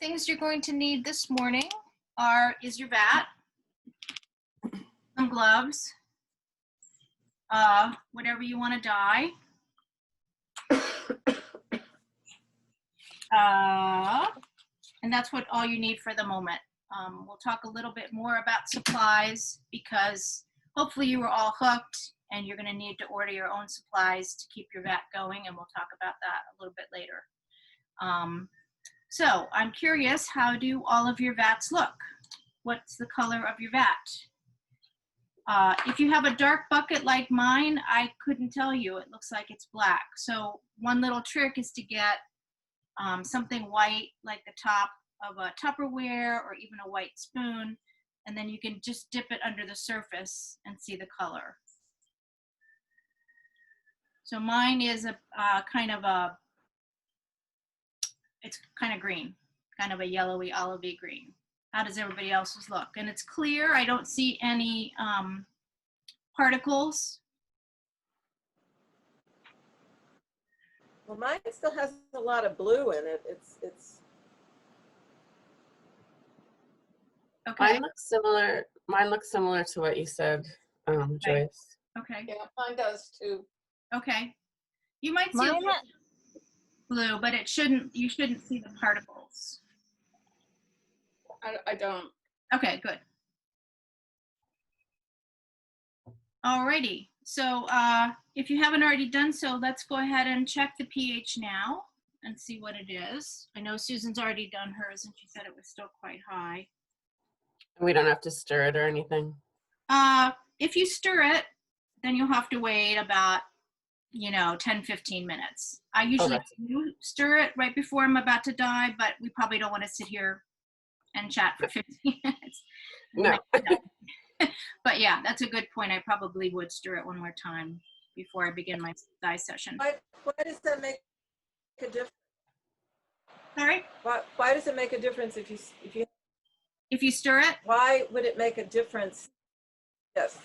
things you're going to need this morning is your vat, some gloves, whatever you want to dye, and that's all you need for the moment. We'll talk a little bit more about supplies because hopefully you were all hooked and you're going to need to order your own supplies to keep your vat going, and we'll talk about that a little bit later. So I'm curious, how do all of your vats look? What's the color of your vat? If you have a dark bucket like mine, I couldn't tell you. It looks like it's black. So one little trick is to get something white, like the top of a Tupperware or even a white spoon, and then you can just dip it under the surface and see the color. So mine is it's kind of green, kind of a yellowy, olivey green. How does everybody else's look? And it's clear. I don't see any particles. Well, mine still has a lot of blue in it. It's okay. Mine looks similar to what you said, Joyce. Okay. Yeah, mine does too. Okay. You might see a little blue, but you shouldn't see the particles. I don't. Okay, good. Alrighty, so if you haven't already done so, let's go ahead and check the pH now and see what it is. I know Susan's already done hers and she said it was still quite high. We don't have to stir it or anything? If you stir it, then you'll have to wait about 10-15 minutes. I usually do stir it right before I'm about to dye, but we probably don't want to sit here and chat for 15 minutes. No. But yeah, that's a good point. I probably would stir it one more time before I begin my dye session. Why does that make a difference? Sorry? Why does it make a difference if you stir it? Why would it make a difference? Yes.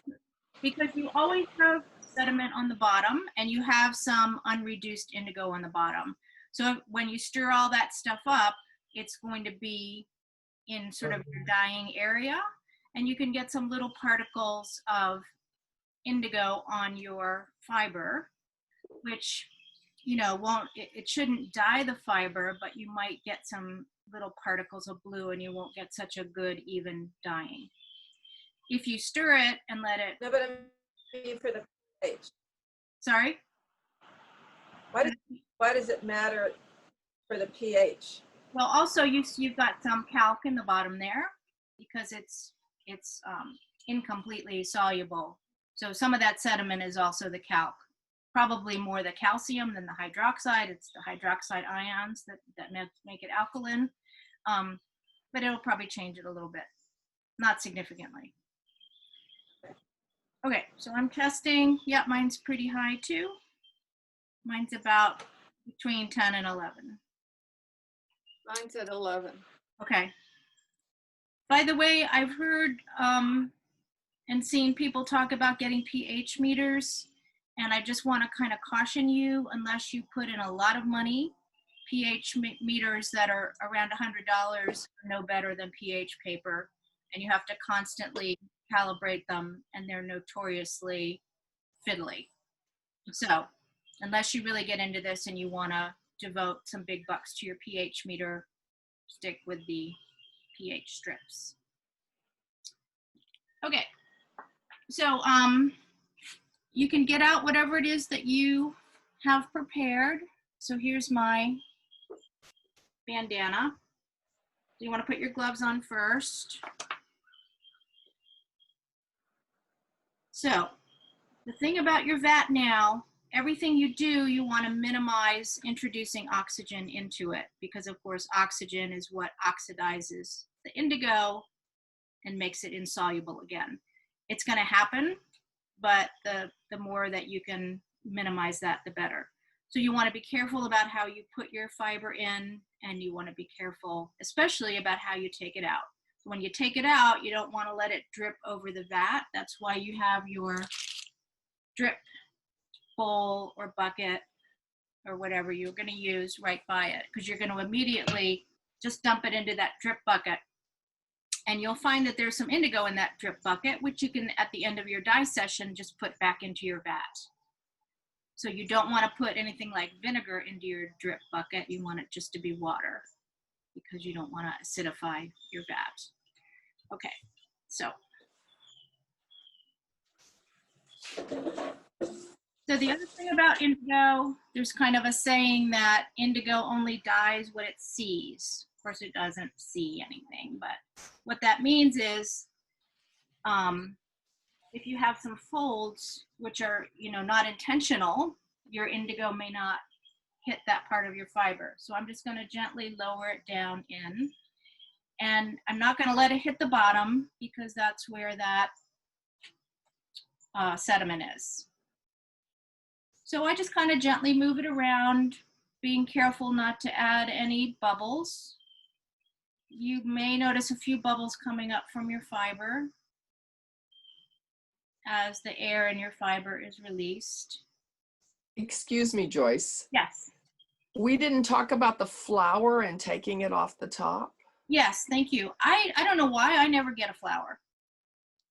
Because you always have sediment on the bottom and you have some unreduced indigo on the bottom. So when you stir all that stuff up, it's going to be in sort of your dyeing area, and you can get some little particles of indigo on your fiber, which it shouldn't dye the fiber, but you might get some little particles of blue and you won't get such a good even dyeing. If you stir it and let it... No, but I mean for the pH. Sorry? Why does it matter for the pH? Well, also you've got some calc in the bottom there because it's incompletely soluble. So some of that sediment is also the calc. Probably more the calcium than the hydroxide. It's the hydroxide ions that make it alkaline. But it'll probably change it a little bit, not significantly. Okay, so I'm testing. Yeah, mine's pretty high too. Mine's about between 10 and 11. Mine's at 11. Okay. By the way, I've heard and seen people talk about getting pH meters, and I just want to kind of caution you, unless you put in a lot of money, pH meters that are around $100 are no better than pH paper, and you have to constantly calibrate them, and they're notoriously fiddly. So unless you really get into this and you want to devote some big bucks to your pH meter, stick with the pH strips. Okay, so you can get out whatever it is that you have prepared. So here's my bandana. You want to put your gloves on first. So the thing about your vat now, everything you do, you want to minimize introducing oxygen into it, because of course oxygen is what oxidizes the indigo and makes it insoluble again. It's going to happen, but the more that you can minimize that, the better. So you want to be careful about how you put your fiber in, and you want to be careful especially about how you take it out. So when you take it out, you don't want to let it drip over the vat. That's why you have your drip bowl or bucket or whatever you're going to use right by it, because you're going to immediately just dump it into that drip bucket. And you'll find that there's some indigo in that drip bucket, which you can, at the end of your dye session, just put back into your vat. So you don't want to put anything like vinegar into your drip bucket. You want it just to be water because you don't want to acidify your vat. Okay, so the other thing about indigo, there's kind of a saying that indigo only dyes what it sees. Of course, it doesn't see anything, but what that means is if you have some folds, which are, not intentional, your indigo may not hit that part of your fiber. So I'm just going to gently lower it down in, and I'm not going to let it hit the bottom because that's where that sediment is. So I just kind of gently move it around, being careful not to add any bubbles. You may notice a few bubbles coming up from your fiber as the air in your fiber is released. Excuse me, Joyce. Yes. We didn't talk about the flower and taking it off the top. Yes, thank you. I don't know why I never get a flower.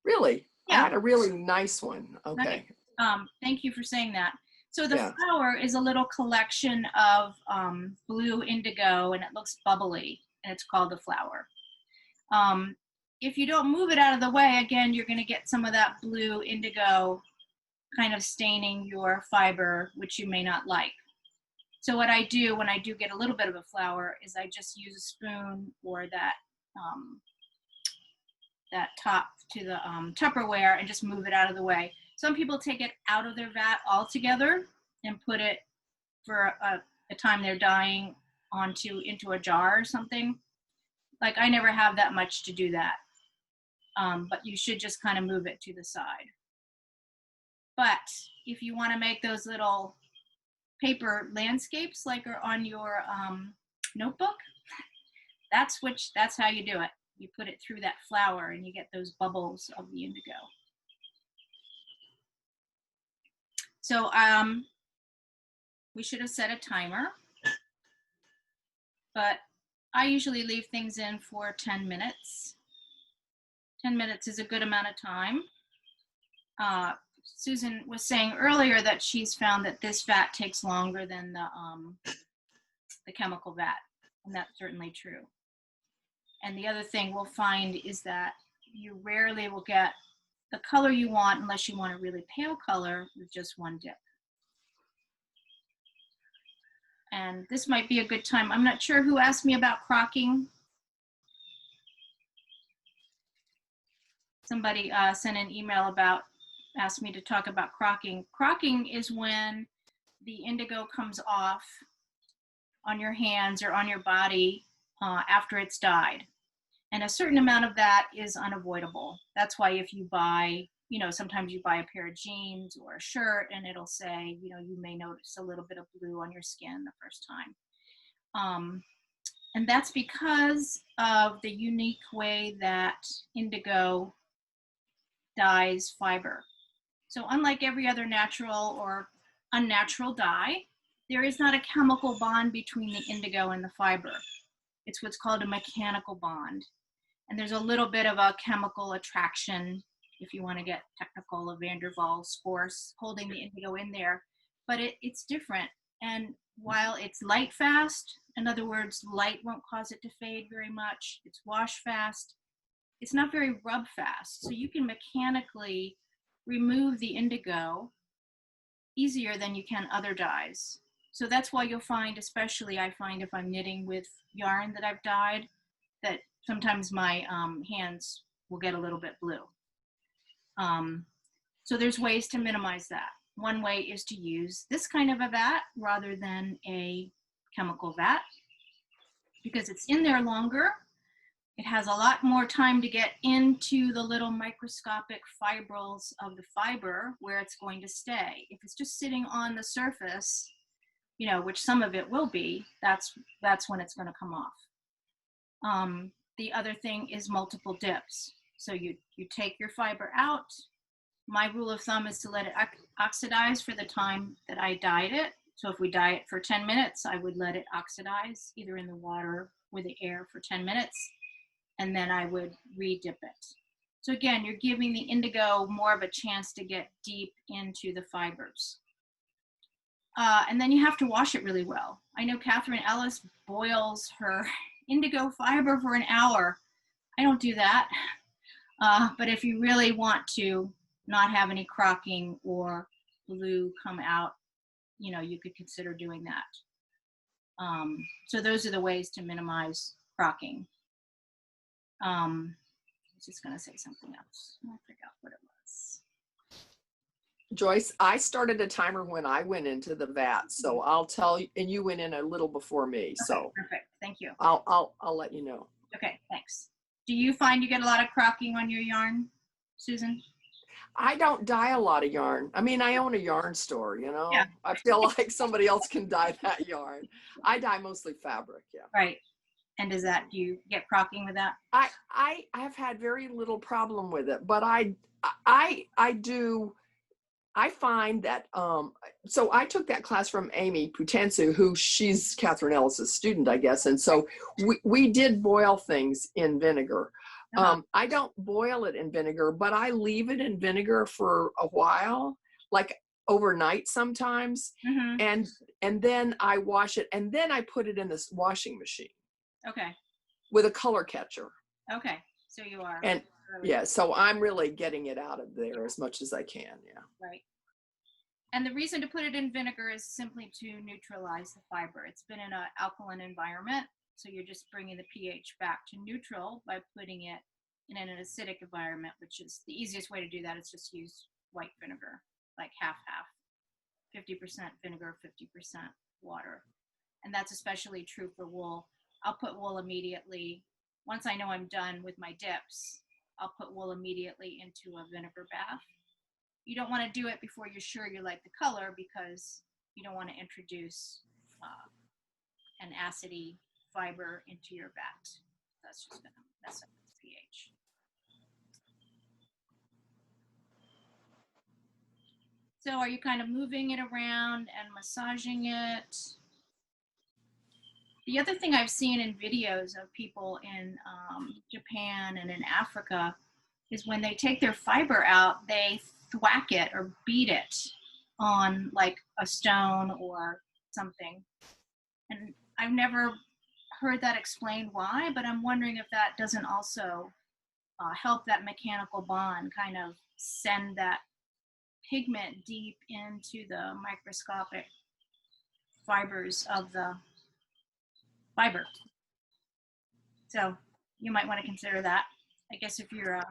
Really? Yeah. I had a really nice one. Okay. Thank you for saying that. So the Yeah. flower is a little collection of blue indigo, and it looks bubbly, and it's called the flower. If you don't move it out of the way, again, you're going to get some of that blue indigo kind of staining your fiber, which you may not like. So what I do when I do get a little bit of a flower is I just use a spoon or that top to the Tupperware and just move it out of the way. Some people take it out of their vat altogether and put it for a time they're dyeing into a jar or something. Like I never have that much to do that, but you should just kind of move it to the side. But if you want to make those little paper landscapes like are on your notebook, that's how you do it. You put it through that flower and you get those bubbles of the indigo. So we should have set a timer, but I usually leave things in for 10 minutes. 10 minutes is a good amount of time. Susan was saying earlier that she's found that this vat takes longer than the chemical vat, and that's certainly true. And the other thing we'll find is that you rarely will get the color you want unless you want a really pale color with just one dip. And this might be a good time. I'm not sure who asked me about crocking. Somebody sent an email asked me to talk about crocking. Crocking is when the indigo comes off on your hands or on your body after it's dyed. And a certain amount of that is unavoidable. That's why if you buy, sometimes you buy a pair of jeans or a shirt and it'll say, you may notice a little bit of blue on your skin the first time. And that's because of the unique way that indigo dyes fiber. So unlike every other natural or unnatural dye, there is not a chemical bond between the indigo and the fiber. It's what's called a mechanical bond. And there's a little bit of a chemical attraction, if you want to get technical, a van der Waals force holding the indigo in there, but it's different. And while it's light fast, in other words, light won't cause it to fade very much, it's wash fast, it's not very rub fast. So you can mechanically remove the indigo easier than you can other dyes. So that's why you'll find, especially I find if I'm knitting with yarn that I've dyed, that sometimes my hands will get a little bit blue. So there's ways to minimize that. One way is to use this kind of a vat rather than a chemical vat because it's in there longer. It has a lot more time to get into the little microscopic fibrils of the fiber where it's going to stay. If it's just sitting on the surface, which some of it will be, that's when it's going to come off. The other thing is multiple dips. So you take your fiber out. My rule of thumb is to let it oxidize for the time that I dyed it. So if we dye it for 10 minutes, I would let it oxidize either in the water or the air for 10 minutes, and then I would re-dip it. So again, you're giving the indigo more of a chance to get deep into the fibers. And then you have to wash it really well. I know Catherine Ellis boils her indigo fiber for an hour. I don't do that. But if you really want to not have any crocking or glue come out, you know, you could consider doing that. So those are the ways to minimize crocking. I was just going to say something else. I forgot what it was. Joyce, I started a timer when I went into the vat, so I'll tell you, and you went in a little before me, Okay, so perfect. Thank you. I'll let you know. Okay, thanks. Do you find you get a lot of crocking on your yarn, Susan? I don't dye a lot of yarn. I mean, I own a yarn store, you know. Yeah. I feel like somebody else can dye that yarn. I dye mostly fabric, yeah. Right. And do you get crocking with that? I have had very little problem with it, but I do. I find that, so I took that class from Amy Putansu, who she's Catherine Ellis's student, I guess. And so we did boil things in vinegar. I don't boil it in vinegar, but I leave it in vinegar for a while, like overnight sometimes. Mm-hmm. And then I wash it, and then I put it in this washing machine Okay. with a color catcher. Okay. So you are. And yeah, so I'm really getting it out of there as much as I can, yeah. Right. And the reason to put it in vinegar is simply to neutralize the fiber. It's been in an alkaline environment, so you're just bringing the pH back to neutral by putting it in an acidic environment, which is the easiest way to do that is just use white vinegar, like half-half, 50% vinegar, 50% water. And that's especially true for wool. I'll put wool immediately. Once I know I'm done with my dips, I'll put wool immediately into a vinegar bath. You don't want to do it before you're sure you like the color, because you don't want to introduce an acidy fiber into your vat. That's just going to mess up its pH. So are you kind of moving it around and massaging it? The other thing I've seen in videos of people in Japan and in Africa is when they take their fiber out, they thwack it or beat it on like a stone or something. And I've never heard that explained why, but I'm wondering if that doesn't also help that mechanical bond kind of send that pigment deep into the microscopic fibers of the fiber. So you might want to consider that. I guess if you're a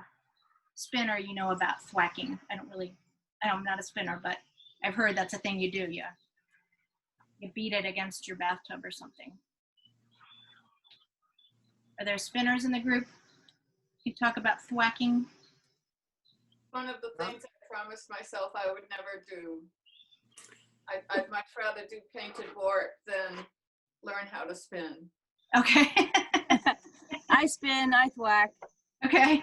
spinner, you know about thwacking. I'm not a spinner, but I've heard that's a thing you do. Yeah. You beat it against your bathtub or something. Are there spinners in the group? You talk about thwacking. One of the things I promised myself I would never do. I'd much rather do painted wart than learn how to spin. Okay. I spin, I thwack, Okay.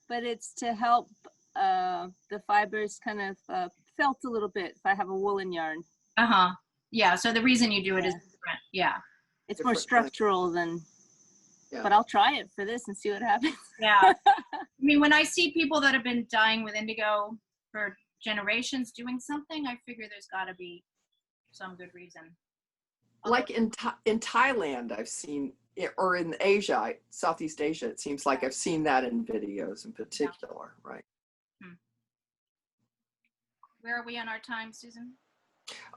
but it's to help the fibers kind of felt a little bit if I have a woolen yarn. Uh-huh. Yeah, so the reason you do it is Yeah. different. Yeah. It's more Different thing. structural than, Yeah. but I'll try it for this and see what happens. Yeah. I mean, when I see people that have been dyeing with indigo for generations doing something, I figure there's got to be some good reason. Like in Thailand, I've seen it, or in Asia, Southeast Asia, it seems like I've seen that in videos in particular, right? Where are we on our time, Susan?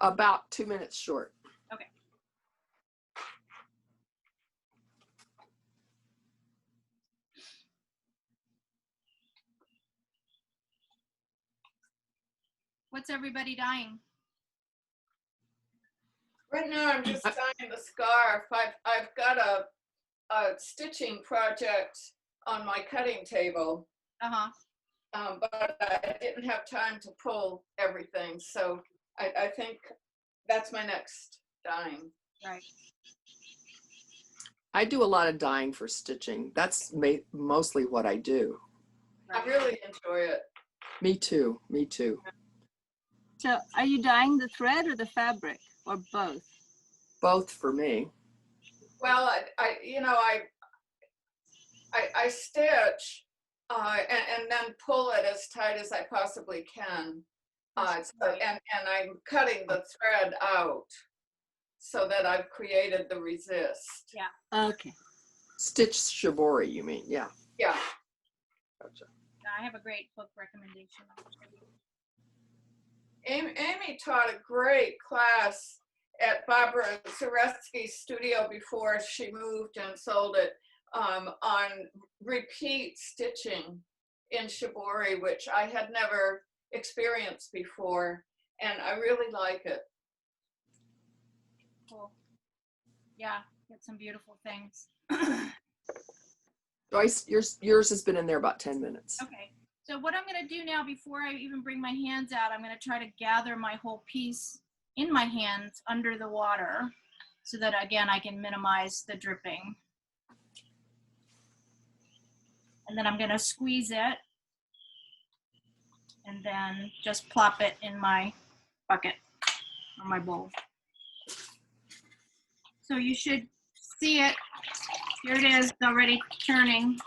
About 2 minutes short. Okay. What's everybody dyeing? Right now I'm just tying the scarf. I've got a stitching project on my cutting table, Uh-huh. but I didn't have time to pull everything. So I think that's my next dyeing. Right. I do a lot of dyeing for stitching. That's mostly what I do. I really enjoy it. Me too. Me too. So are you dyeing the thread or the fabric or both? Both for me. Well, I stitch and then pull it as tight as I possibly can. And I'm cutting the thread out so that I've created the resist. Yeah. Okay. Stitch shibori, you mean? Yeah. Yeah. Gotcha. I have a great book recommendation. Amy taught a great class at Barbara Zaretsky's studio before she moved and sold it on repeat stitching in shibori, which I had never experienced before, and I really like it. Cool. Yeah, get some beautiful things. Joyce, yours has been in there about 10 minutes. Okay, so what I'm gonna do now, before I even bring my hands out, I'm gonna try to gather my whole piece in my hands under the water so that, again, I can minimize the dripping. And then I'm gonna squeeze it and then just plop it in my bucket or my bowl. So you should see it. Here it is, already turning.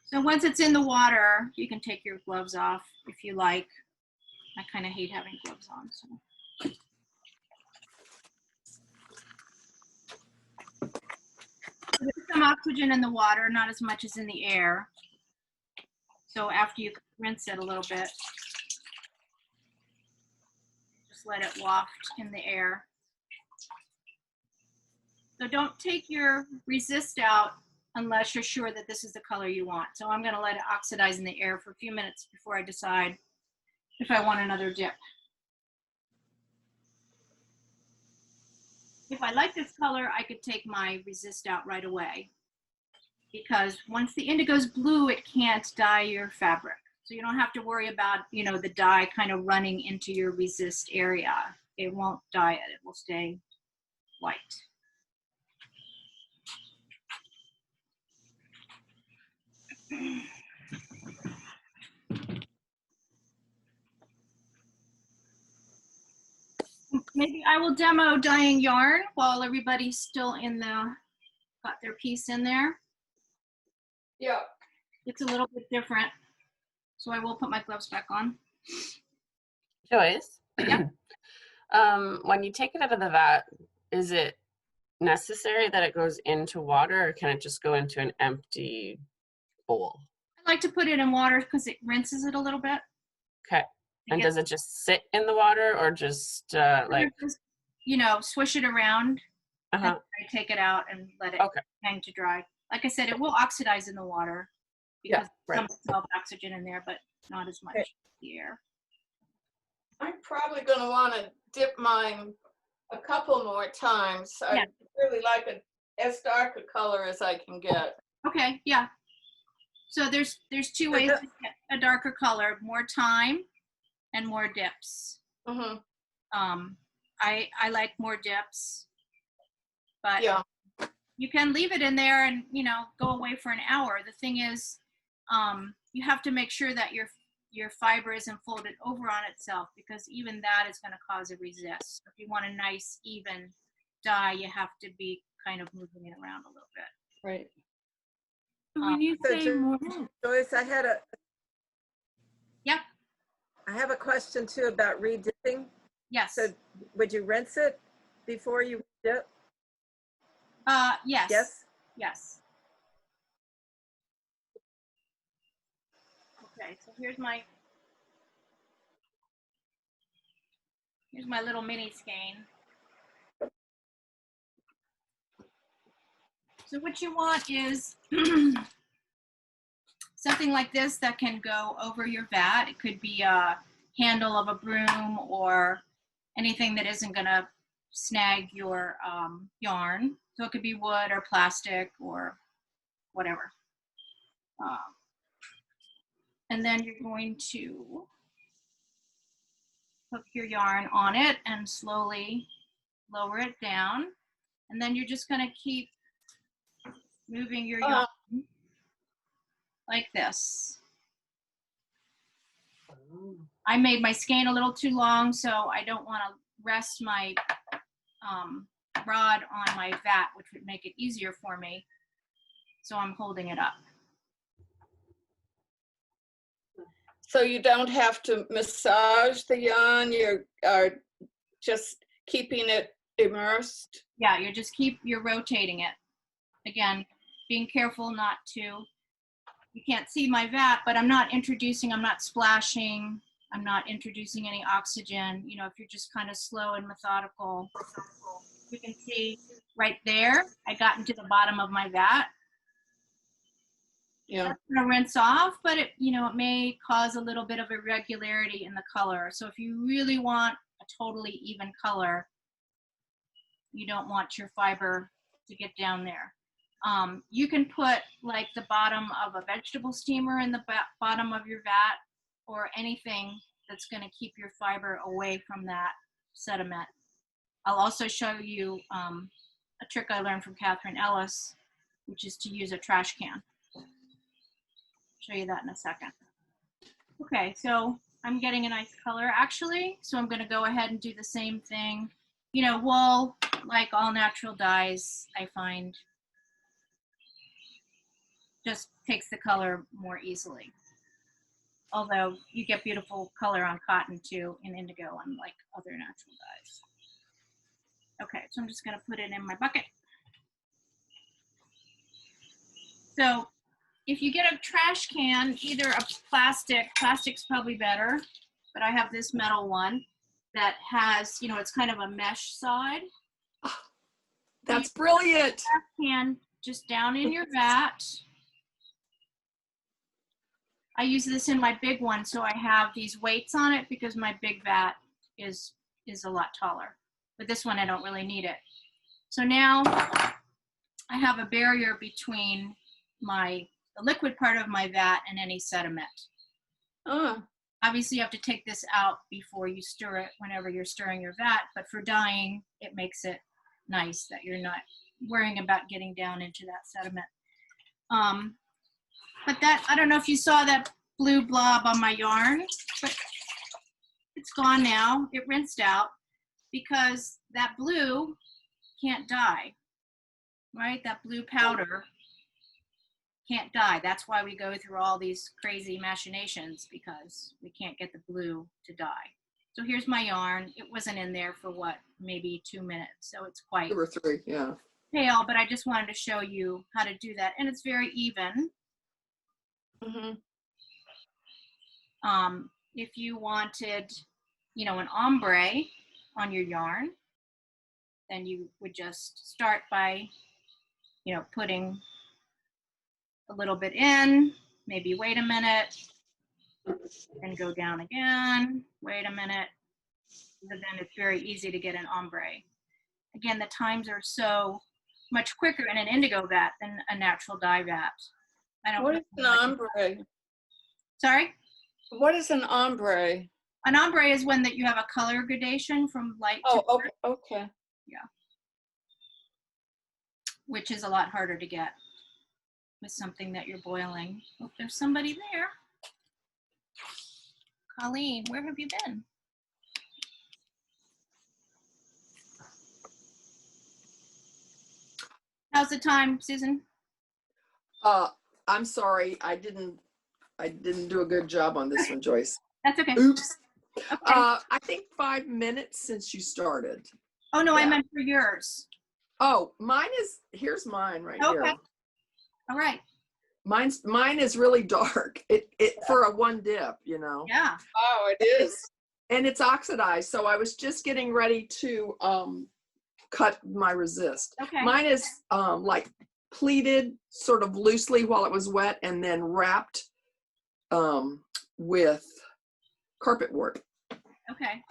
So once it's in the water, you can take your gloves off if you like. I kind of hate having gloves on. So. There's some oxygen in the water, not as much as in the air. So after you rinse it a little bit, just let it waft in the air. So don't take your resist out unless you're sure that this is the color you want. So I'm gonna let it oxidize in the air for a few minutes before I decide if I want another dip. If I like this color, I could take my resist out right away, because once the indigo's blue, it can't dye your fabric. So you don't have to worry about, the dye kind of running into your resist area. It won't dye it, it will stay white. Maybe I will demo dyeing yarn while everybody's still got their piece in there. Yeah. It's a little bit different. So I will put my gloves back on. Joyce, Yeah. when you take it out of the vat, is it necessary that it goes into water, or can it just go into an empty bowl? I like to put it in water because it rinses it a little bit. Okay. And does it just sit in the water, or just like, just, swish it around. uh-huh. I take it out and let it hang to dry. Like I said, it will oxidize in the water because some oxygen in there, but not as much the air. I'm probably going to want to dip mine a couple more times. I really like as dark a color as I can get. Okay, yeah. So there's two ways to get a darker color: more time and more dips. Mm-hmm. I like more dips, but yeah, you can leave it in there and go away for an hour. The thing is, you have to make sure that your fiber isn't folded over on itself, because even that is going to cause a resist. If you want a nice even dye, you have to be kind of moving it around a little bit. Right. When you say more, Joyce, I have a question too about redipping. Yes. So would you rinse it before you dip? Yes. Yes. Yes. Okay, so here's my little mini skein. So what you want is something like this that can go over your vat. It could be a handle of a broom or anything that isn't going to snag your yarn. So it could be wood or plastic or whatever. And then you're going to hook your yarn on it and slowly lower it down. And then you're just gonna keep moving your yarn like this. I made my skein a little too long, so I don't want to rest my rod on my vat, which would make it easier for me. So I'm holding it up. So you don't have to massage the yarn, you are just keeping it immersed? Yeah, you're rotating it. Again, being careful not to, you can't see my vat, but I'm not splashing, I'm not introducing any oxygen. You know, if you're just kind of slow and methodical, you can see right there, I got into the bottom of my vat. Yeah. That's gonna rinse off, but it may cause a little bit of irregularity in the color. So if you really want a totally even color, you don't want your fiber to get down there. You can put like the bottom of a vegetable steamer in the bottom of your vat, or anything that's going to keep your fiber away from that sediment. I'll also show you a trick I learned from Catherine Ellis, which is to use a trash can. Show you that in a second. Okay, so I'm getting a nice color actually, so I'm going to go ahead and do the same thing. You know, wool, like all natural dyes, I find just takes the color more easily. Although you get beautiful color on cotton too in indigo, unlike other natural dyes. Okay, so I'm just gonna put it in my bucket. So if you get a trash can, either a plastic's probably better, but I have this metal one that has, it's kind of a mesh side. That's brilliant. Can just down in your vat. I use this in my big one, so I have these weights on it because my big vat is a lot taller. But this one, I don't really need it. So now I have a barrier between the liquid part of my vat and any sediment. Oh, Obviously, you have to take this out before you stir it whenever you're stirring your vat, but for dyeing, it makes it nice that you're not worrying about getting down into that sediment. But that, I don't know if you saw that blue blob on my yarn, but it's gone now. It rinsed out because that blue can't dye, right? That blue powder can't dye. That's why we go through all these crazy machinations, because we can't get the blue to dye. So here's my yarn. It wasn't in there for what, maybe 2 minutes. So it's quite 2 or 3, yeah. pale, but I just wanted to show you how to do that. And it's very even. mm-hmm. If you wanted, an ombre on your yarn, then you would just start by, putting a little bit in, maybe wait a minute, then go down again, wait a minute. But then it's very easy to get an ombre. Again, the times are so much quicker in an indigo vat than a natural dye vat. What is an ombre? Sorry? What is an ombre? An ombre is when that you have a color gradation from light to Oh, dark, okay. which is a lot harder to get with something that you're boiling. Oh, there's somebody there. Colleen, where have you been? How's the time, Susan? I'm sorry, I didn't do a good job on this one, Joyce. That's okay. Oops. Okay. I think 5 minutes since you started. Oh no, I yeah. meant for yours. Oh, here's mine right Okay. here. All right. Mine is really dark. It for a one dip, Yeah. Oh, it is. And it's oxidized. So I was just getting ready to cut my resist. Okay. Mine is like pleated sort of loosely while it was wet, and then wrapped with carpet work. Okay.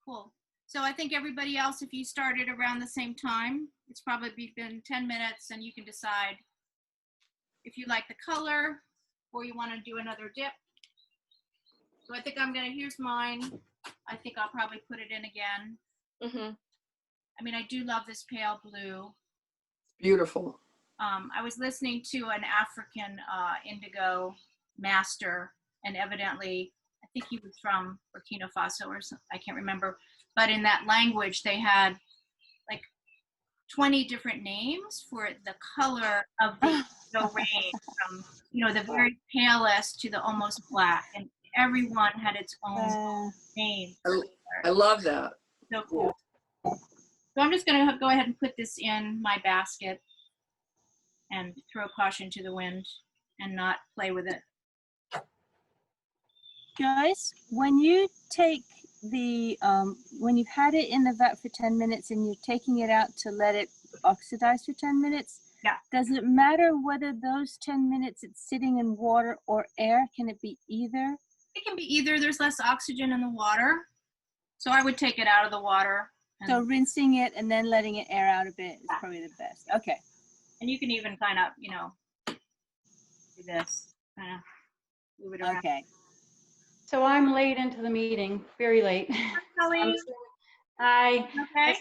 Cool. So I think everybody else, if you started around the same time, it's probably been 10 minutes, and you can decide if you like the color or you want to do another dip. So I think here's mine. I think I'll probably put it in again. Mm-hmm. I mean, I do love this pale blue. Beautiful. I was listening to an African indigo master, and evidently, I think he was from Burkina Faso or something, I can't remember. But in that language, they had like 20 different names for the color of the indigo range, from the very palest to the almost black, and everyone had its own name. I love that. So cool. So I'm just going to go ahead and put this in my basket and throw caution to the wind and not play with it. Guys, when you take the, when you've had it in the vat for 10 minutes and you're taking it out to let it oxidize for 10 minutes, yeah, does it matter whether those 10 minutes it's sitting in water or air? Can it be either? It can be either. There's less oxygen in the water, so I would take it out of the water. So rinsing it and then letting it air out a bit is probably the best. Okay. And you can even kind of, do this, kind of move it around. Okay. So I'm late into the meeting, very late. Kelly, I okay.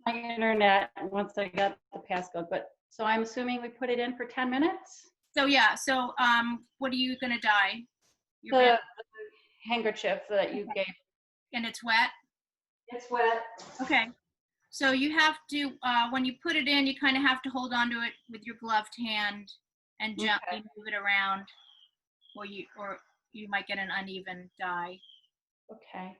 my internet once I got the passcode, but so I'm assuming we put it in for 10 minutes? So yeah, so what are you gonna dye? The handkerchief that you gave. And it's wet? It's wet. Okay. So you have to, when you put it in, you kind of have to hold onto it with your gloved hand and gently move it around, or you might get an uneven dye. Okay.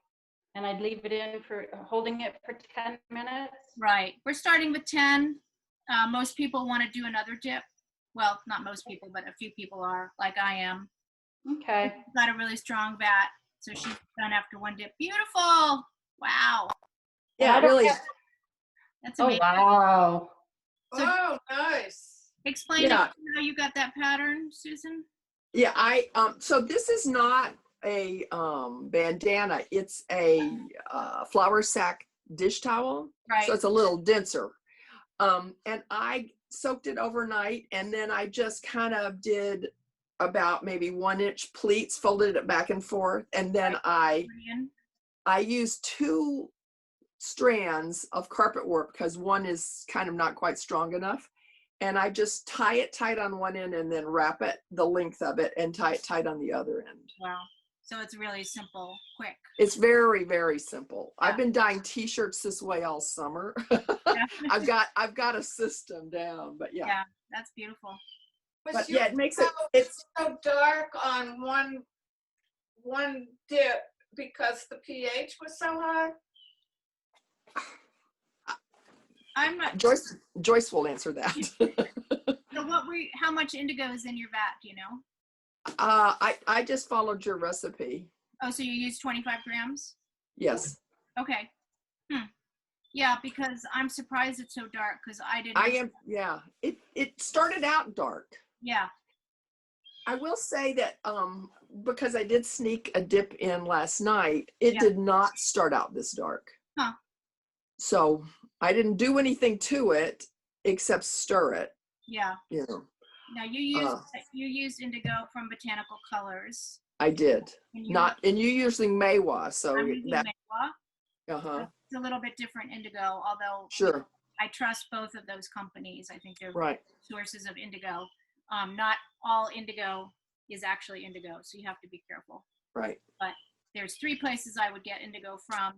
And I'd leave it in for holding it for 10 minutes? Right. We're starting with 10. Most people want to do another dip. Well, not most people, but a few people are, like I am. Okay. She's got a really strong vat, so she's done after one dip. Beautiful. Wow. Yeah, really. That's Oh, amazing. wow. So Oh, nice. explain Yeah. how you got that pattern, Susan. Yeah, so this is not a bandana. It's a flour sack dish towel. Right. So it's a little denser. And I soaked it overnight, and then I just kind of did about maybe 1-inch pleats, folded it back and forth, and then I used 2 strands of carpet warp because one is kind of not quite strong enough. And I just tie it tight on one end and then wrap it the length of it and tie it tight on the other end. Wow. So it's really simple, quick. It's very, very simple. Yeah. I've been dyeing t-shirts this way all summer. Yeah. I've got a system down, but yeah. Yeah, that's beautiful. But you yeah, it makes it, know, it's, so dark on one dip because the pH was so high. I'm not. Joyce will answer that. So how much indigo is in your vat, do you know? I just followed your recipe. Oh, so you use 25 grams? Yes. Okay. Yeah, because I'm surprised it's so dark because I didn't. I am, yeah. It started out dark. Yeah. I will say that because I did sneak a dip in last night, it Yeah. did not start out this dark. Huh. So I didn't do anything to it except stir it. Yeah. You know, Now you used indigo from Botanical Colors. I did. And you, And you using Maywa, so I'm using that. Maywa. It's a little bit different indigo, although Sure. I trust both of those companies. I think they're Right. sources of indigo. Not all indigo is actually indigo, so you have to be careful. Right. But there's 3 places I would get indigo from: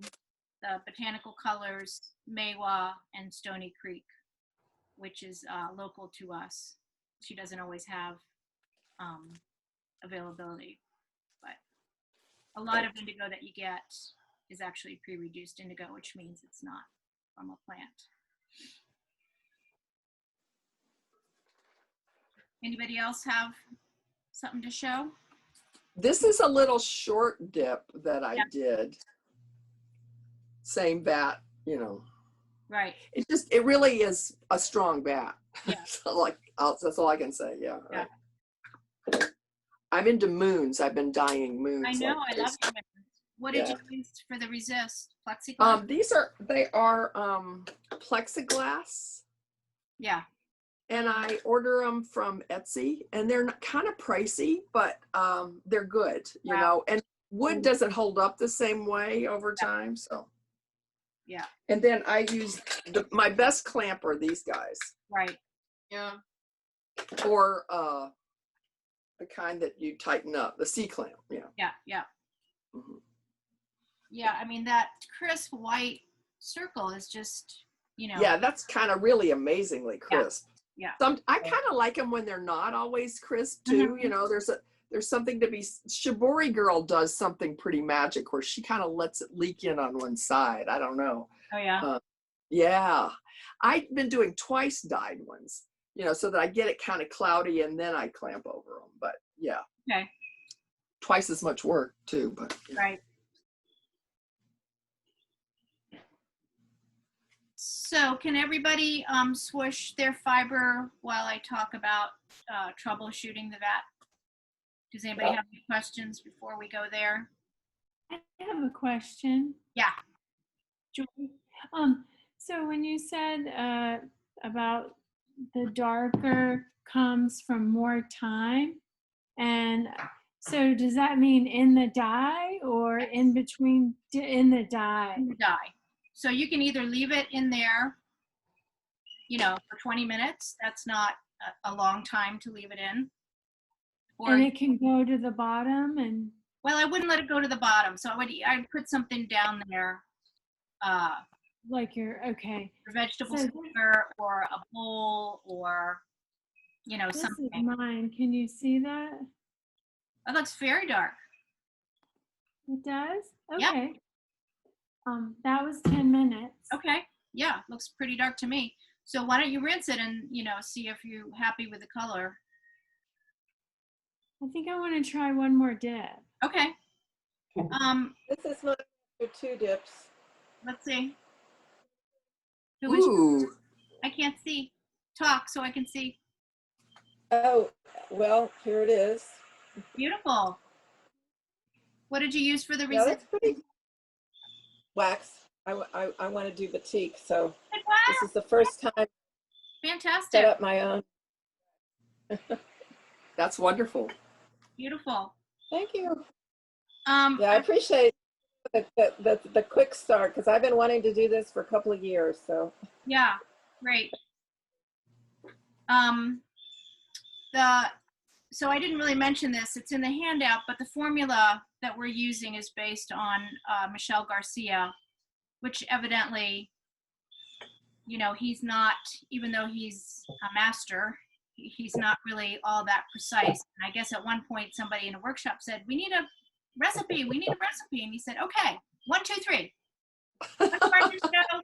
the Botanical Colors, Maywa, and Stony Creek, which is local to us. She doesn't always have availability, but a lot of indigo that you get is actually pre-reduced indigo, which means it's not from a plant. Anybody else have something to show? This is a little short dip that I Yeah. did. Same bat, you know. Right. It really is a strong bat. Yeah. So that's all I can say. Yeah. Yeah. Right. I'm into moons. I've been dyeing moons. I know. like I love crazy. it. What did Yeah. you use for the resist? Plexiglass? They are plexiglass, Yeah. and I order them from Etsy, and they're kind of pricey, but they're good, you Wow. know. And wood doesn't hold up the same way over time, so Yeah. And then I use my best clamp are these guys, Right. Yeah. or the kind that you tighten up, the C clamp. Yeah. Yeah. Yeah. Mhm. Yeah. I mean, that crisp white circle is just, Yeah, that's kind of really amazingly Yeah. crisp. Yeah. I kind of like them when they're not always crisp too. Mhm. You know, there's something to be. Shibori Girl does something pretty magic where she kind of lets it leak in on one side. I don't know. Oh, yeah. Yeah, I've been doing twice dyed ones. You know, so that I get it kind of cloudy and then I clamp over them. But yeah, Okay. twice as much work too. But yeah. Right. So can everybody swoosh their fiber while I talk about troubleshooting the vat? Does anybody have any questions before we go there? I have a question. Yeah. Joy. So when you said about the darker comes from more time, and so does that mean in the dye or in between in the dye? In the dye. So you can either leave it in there, for 20 minutes. That's not a long time to leave it in. Or, And it can go to the bottom and well, I wouldn't let it go to the bottom. So I'd put something down there, like okay. a vegetable So sticker or a bowl or, this something. is mine. Can you see that? That looks very dark. It does? Yep. Okay. That was 10 minutes. Okay. Yeah, looks pretty dark to me. So why don't you rinse it and, see if you're happy with the color. I think I want to try one more dip. Okay. This is my after 2 dips. Let's see. Who is? Ooh, I can't see. Talk so I can see. Oh, well, here it is. Beautiful. What did you use for the Yeah, resist? that's pretty wax. I want to do batik, so Wow, this is the first time I set fantastic. up my own. that's wonderful. Thank Beautiful. you. Yeah, I appreciate the quick start because I've been wanting to do this for a couple of years. So Yeah, great. So I didn't really mention this, it's in the handout, but the formula that we're using is based on Michelle Garcia, which evidently, he's not, even though he's a master, he's not really all that precise. And I guess at one point somebody in a workshop said, we need a recipe. And he said, okay, 1, 2, 3. 1 part Indigo,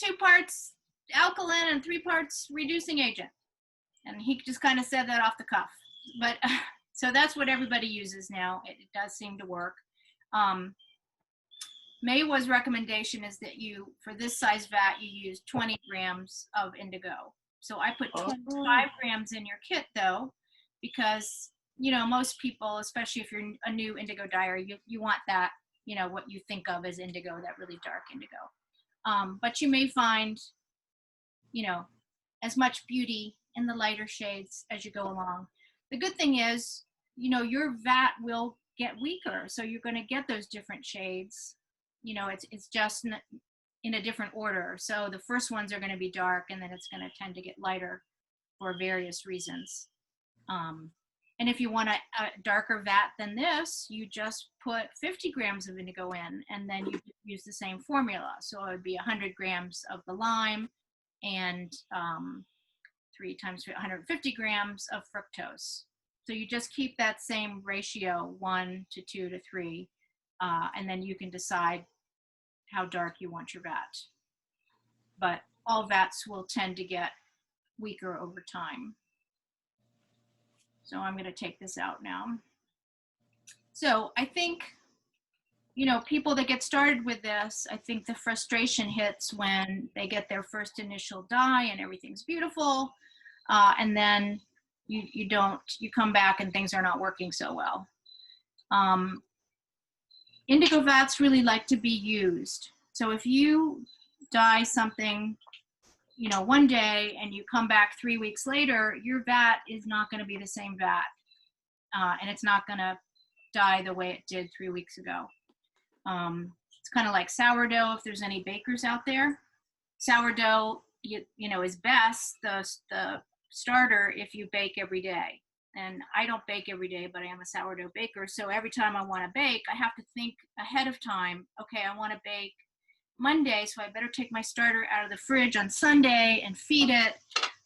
2 parts alkaline, and 3 parts reducing agent. And he just kind of said that off the cuff. But so that's what everybody uses now. It does seem to work. Maywa's recommendation is that for this size vat, you use 20 grams of indigo. So I put 25 grams in your kit though, because, most people, especially if you're a new indigo dyer, you want that, what you think of as indigo, that really dark indigo. But you may find, as much beauty in the lighter shades as you go along. The good thing is, your vat will get weaker. So you're going to get those different shades. It's just in a different order. So the first ones are going to be dark, and then it's going to tend to get lighter for various reasons. And if you want a darker vat than this, you just put 50 grams of indigo in, and then you use the same formula. So it would be 100 grams of the lime and 3 times 150 grams of fructose. So you just keep that same ratio, 1 to 2 to 3, and then you can decide how dark you want your vat. But all vats will tend to get weaker over time. So I'm going to take this out now. So I think, people that get started with this, I think the frustration hits when they get their first initial dye and everything's beautiful. And then you come back and things are not working so well. Indigo vats really like to be used. So if you dye something, one day and you come back 3 weeks later, your vat is not going to be the same vat. And it's not going to dye the way it did 3 weeks ago. It's kind of like sourdough, if there's any bakers out there. Sourdough, you know, is best, the starter, if you bake every day. And I don't bake every day, but I am a sourdough baker. So every time I want to bake, I have to think ahead of time, okay, I want to bake Monday, so I better take my starter out of the fridge on Sunday and feed it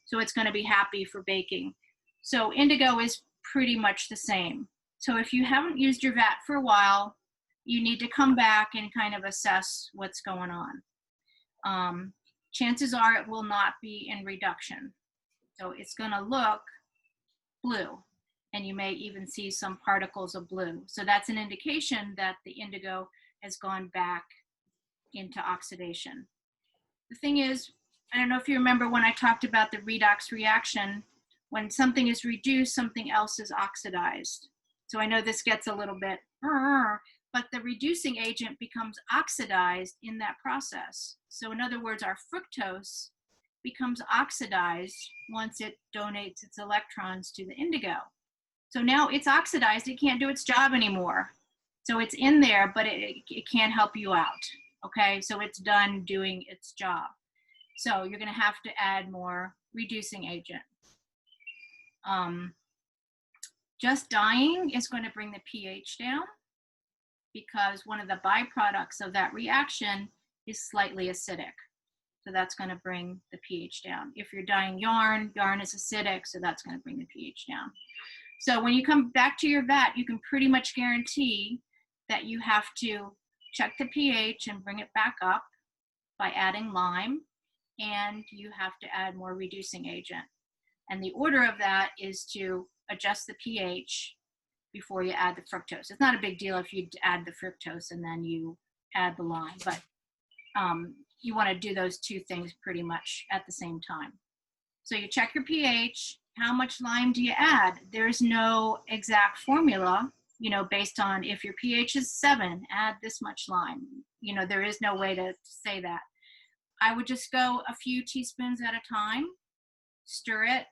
so it's going to be happy for baking. So Indigo is pretty much the same. So if you haven't used your vat for a while, you need to come back and kind of assess what's going on. Chances are it will not be in reduction. So it's going to look blue, and you may even see some particles of blue. So that's an indication that the indigo has gone back into oxidation. The thing is, I don't know if you remember when I talked about the redox reaction, when something is reduced, something else is oxidized. So I know this gets a little bit, but the reducing agent becomes oxidized in that process. So in other words, our fructose becomes oxidized once it donates its electrons to the indigo. So now it's oxidized, it can't do its job anymore. So it's in there, but it can't help you out, okay? So it's done doing its job. So you're gonna have to add more reducing agent. Just dyeing is going to bring the pH down because one of the byproducts of that reaction is slightly acidic. So that's going to bring the pH down. If you're dyeing yarn, yarn is acidic, so that's going to bring the pH down. So when you come back to your vat, you can pretty much guarantee that you have to check the pH and bring it back up by adding lime, and you have to add more reducing agent. And the order of that is to adjust the pH before you add the fructose. It's not a big deal if you add the fructose and then you add the lime, but you want to do those two things pretty much at the same time. So you check your pH. How much lime do you add? There's no exact formula, you know, based on if your pH is 7, add this much lime. You know, there is no way to say that. I would just go a few teaspoons at a time, stir it,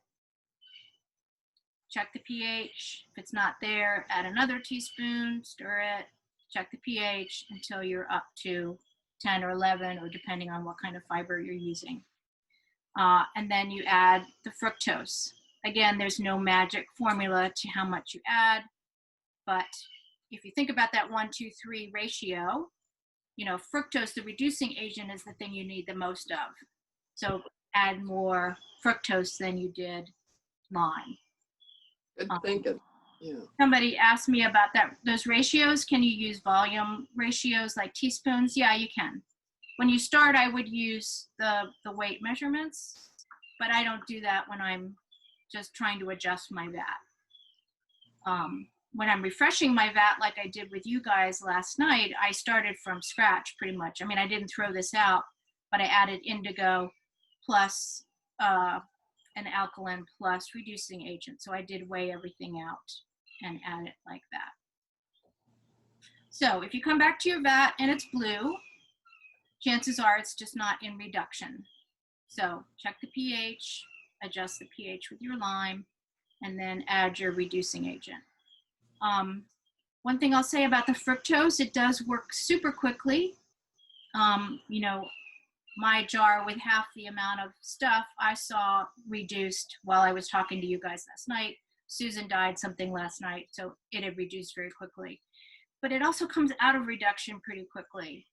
check the pH. If it's not there, add another teaspoon, stir it, check the pH until you're up to 10 or 11, or depending on what kind of fiber you're using. And then you add the fructose. Again, there's no magic formula to how much you add, but if you think about that 1, 2, 3 ratio, you know, fructose, the reducing agent, is the thing you need the most of. So add more fructose than you did lime. Good thinking. Yeah. Somebody asked me about those ratios. Can you use volume ratios like teaspoons? Yeah, you can. When you start, I would use the weight measurements, but I don't do that when I'm just trying to adjust my vat. When I'm refreshing my vat, like I did with you guys last night, I started from scratch pretty much. I mean, I didn't throw this out, but I added indigo plus an alkaline plus reducing agent. So I did weigh everything out and add it like that. So if you come back to your vat and it's blue, chances are it's just not in reduction. So check the pH, adjust the pH with your lime, and then add your reducing agent. One thing I'll say about the fructose, it does work super quickly. You know, my jar with half the amount of stuff I saw reduced while I was talking to you guys last night. Susan dyed something last night, so it had reduced very quickly. But it also comes out of reduction pretty quickly.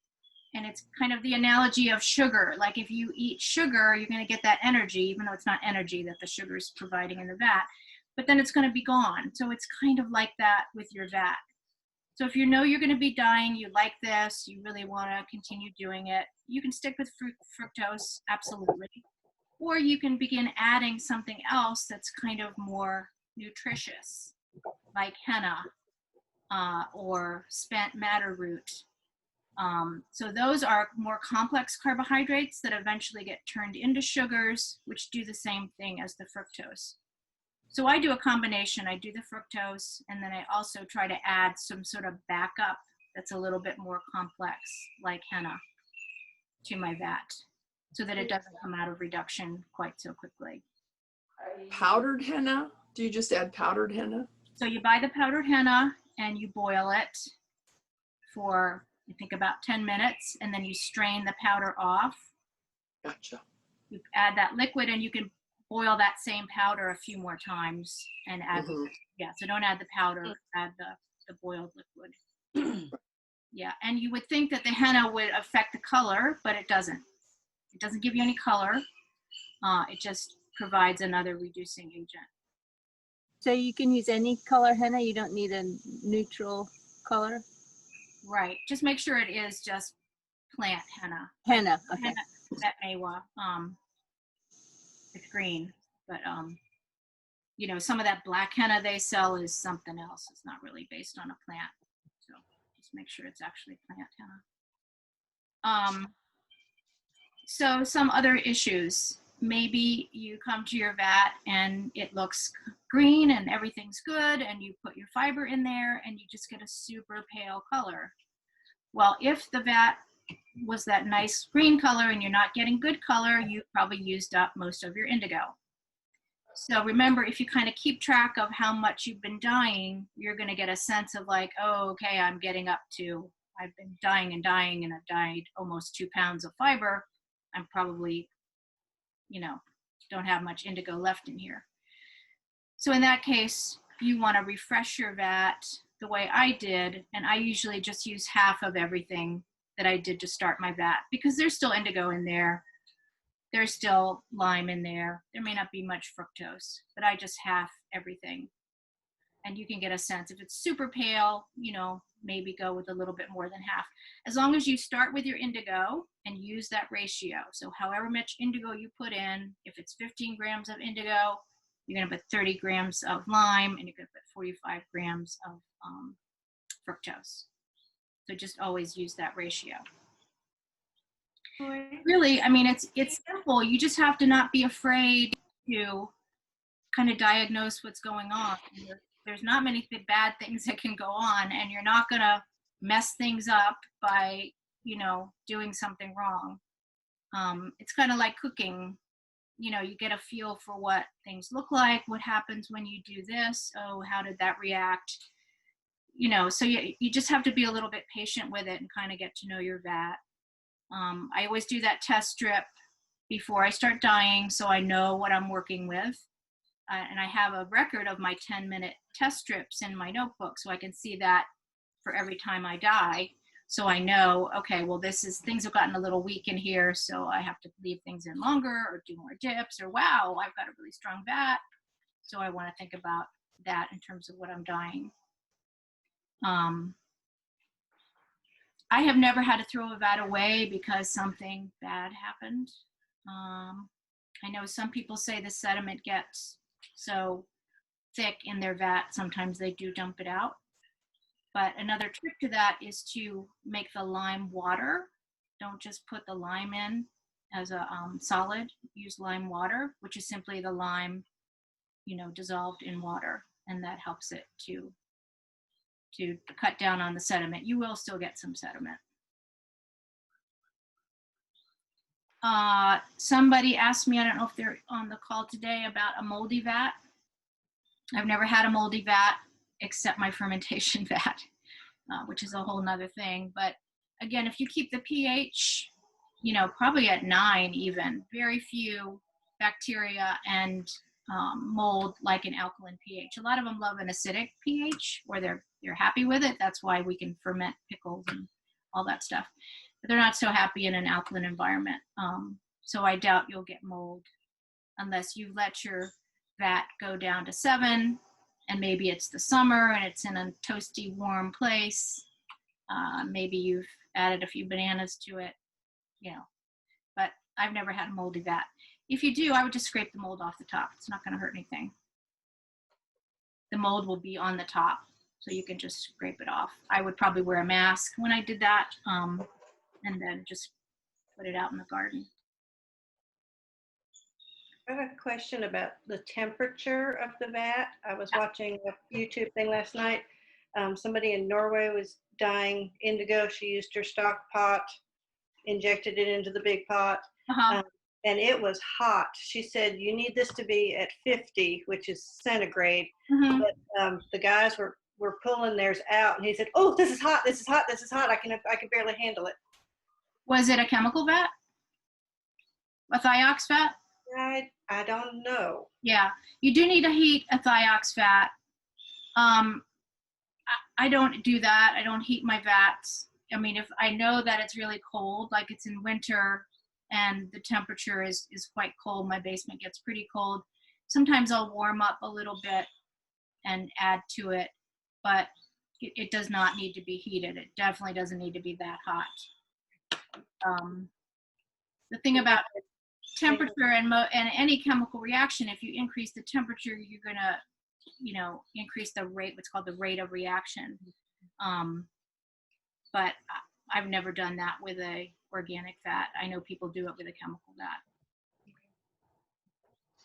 And it's kind of the analogy of sugar. Like if you eat sugar, you're going to get that energy, even though it's not energy that the sugar is providing in the vat, but then it's going to be gone. So it's kind of like that with your vat. So if you know you're going to be dyeing, you like this, you really want to continue doing it, you can stick with fructose, absolutely. Or you can begin adding something else that's kind of more nutritious, like henna or spent madder root. So those are more complex carbohydrates that eventually get turned into sugars, which do the same thing as the fructose. So I do a combination. I do the fructose, and then I also try to add some sort of backup that's a little bit more complex, like henna, to my vat, so that it doesn't come out of reduction quite so quickly. Powdered henna? Do you just add powdered henna? So you buy the powdered henna and you boil it for You think about 10 minutes, and then you strain the powder off. Gotcha. You add that liquid, and you can boil that same powder a few more times and add, yeah, so don't add the powder, add the boiled liquid. Yeah, and you would think that the henna would affect the color, but it doesn't. It doesn't give you any color. It just provides another reducing agent. So you can use any color henna. You don't need a neutral color. Right. Just make sure it is just plant henna. Henna. Okay. Henna, that Mawa, it's green, but you know, some of that black henna they sell is something else. It's not really based on a plant. So just make sure it's actually plant henna. So some other issues. Maybe you come to your vat and it looks green and everything's good, and you put your fiber in there and you just get a super pale color. Well, if the vat was that nice green color and you're not getting good color, you probably used up most of your indigo. So remember, if you kind of keep track of how much you've been dyeing, you're going to get a sense of like, oh, okay, I'm getting up to, I've been dyeing and I've dyed almost 2 pounds of fiber. I'm probably, you know, don't have much indigo left in here. So in that case, you want to refresh your vat the way I did, and I usually just use half of everything that I did to start my vat, because there's still indigo in there. There's still lime in there. There may not be much fructose, but I just half everything. And you can get a sense. If it's super pale, you know, maybe go with a little bit more than half. As long as you start with your indigo and use that ratio. So however much indigo you put in, if it's 15 grams of indigo, you're going to put 30 grams of lime, and you're going to put 45 grams of fructose. So just always use that ratio. Really, I mean, it's simple. You just have to not be afraid to kind of diagnose what's going on. There's not many bad things that can go on, and you're not going to mess things up by, you know, doing something wrong. It's kind of like cooking. You know, you get a feel for what things look like, what happens when you do this, oh, how did that react? You know, so you just have to be a little bit patient with it and kind of get to know your vat. I always do that test strip before I start dyeing, so I know what I'm working with. And I have a record of my 10-minute test strips in my notebook, so I can see that for every time I dye. So I know, okay, well, things have gotten a little weak in here, so I have to leave things in longer or do more dips, or wow, I've got a really strong vat. So I want to think about that in terms of what I'm dyeing. I have never had to throw a vat away because something bad happened. I know some people say the sediment gets so thick in their vat, sometimes they do dump it out. But another trick to that is to make the lime water. Don't just put the lime in as a solid. Use lime water, which is simply the lime, you know, dissolved in water, and that helps it to cut down on the sediment. You will still get some sediment. Somebody asked me, I don't know if they're on the call today, about a moldy vat. I've never had a moldy vat except my fermentation vat, which is a whole nother thing. But again, if you keep the pH, you know, probably at 9 even, very few bacteria and mold like an alkaline pH. A lot of them love an acidic pH, where they're happy with it. That's why we can ferment pickles and all that stuff. But they're not so happy in an alkaline environment. So I doubt you'll get mold unless you let your vat go down to 7, and maybe it's the summer and it's in a toasty, warm place. Maybe you've added a few bananas to it, you know, but I've never had a moldy vat. If you do, I would just scrape the mold off the top. It's not going to hurt anything. The mold will be on the top, so you can just scrape it off. I would probably wear a mask when I did that, and then just put it out in the garden. I have a question about the temperature of the vat. I was watching a YouTube thing last night. Somebody in Norway was dyeing indigo. She used her stock pot, injected it into the big pot, and it was hot. She said, you need this to be at 50, which is centigrade. But the guys were were pulling theirs out, and he said, "Oh, this is hot! This is hot! This is hot! I can barely handle it." Was it a chemical vat? A thiox vat? I don't know. Yeah, you do need to heat a thiox vat. I don't do that. I don't heat my vats. I mean, if I know that it's really cold, like it's in winter and the temperature is quite cold, my basement gets pretty cold. Sometimes I'll warm up a little bit and add to it, but it does not need to be heated. It definitely doesn't need to be that hot. The thing about temperature and any chemical reaction, if you increase the temperature, you're gonna, increase the rate, what's called the rate of reaction. But I've never done that with a organic vat. I know people do it with a chemical vat.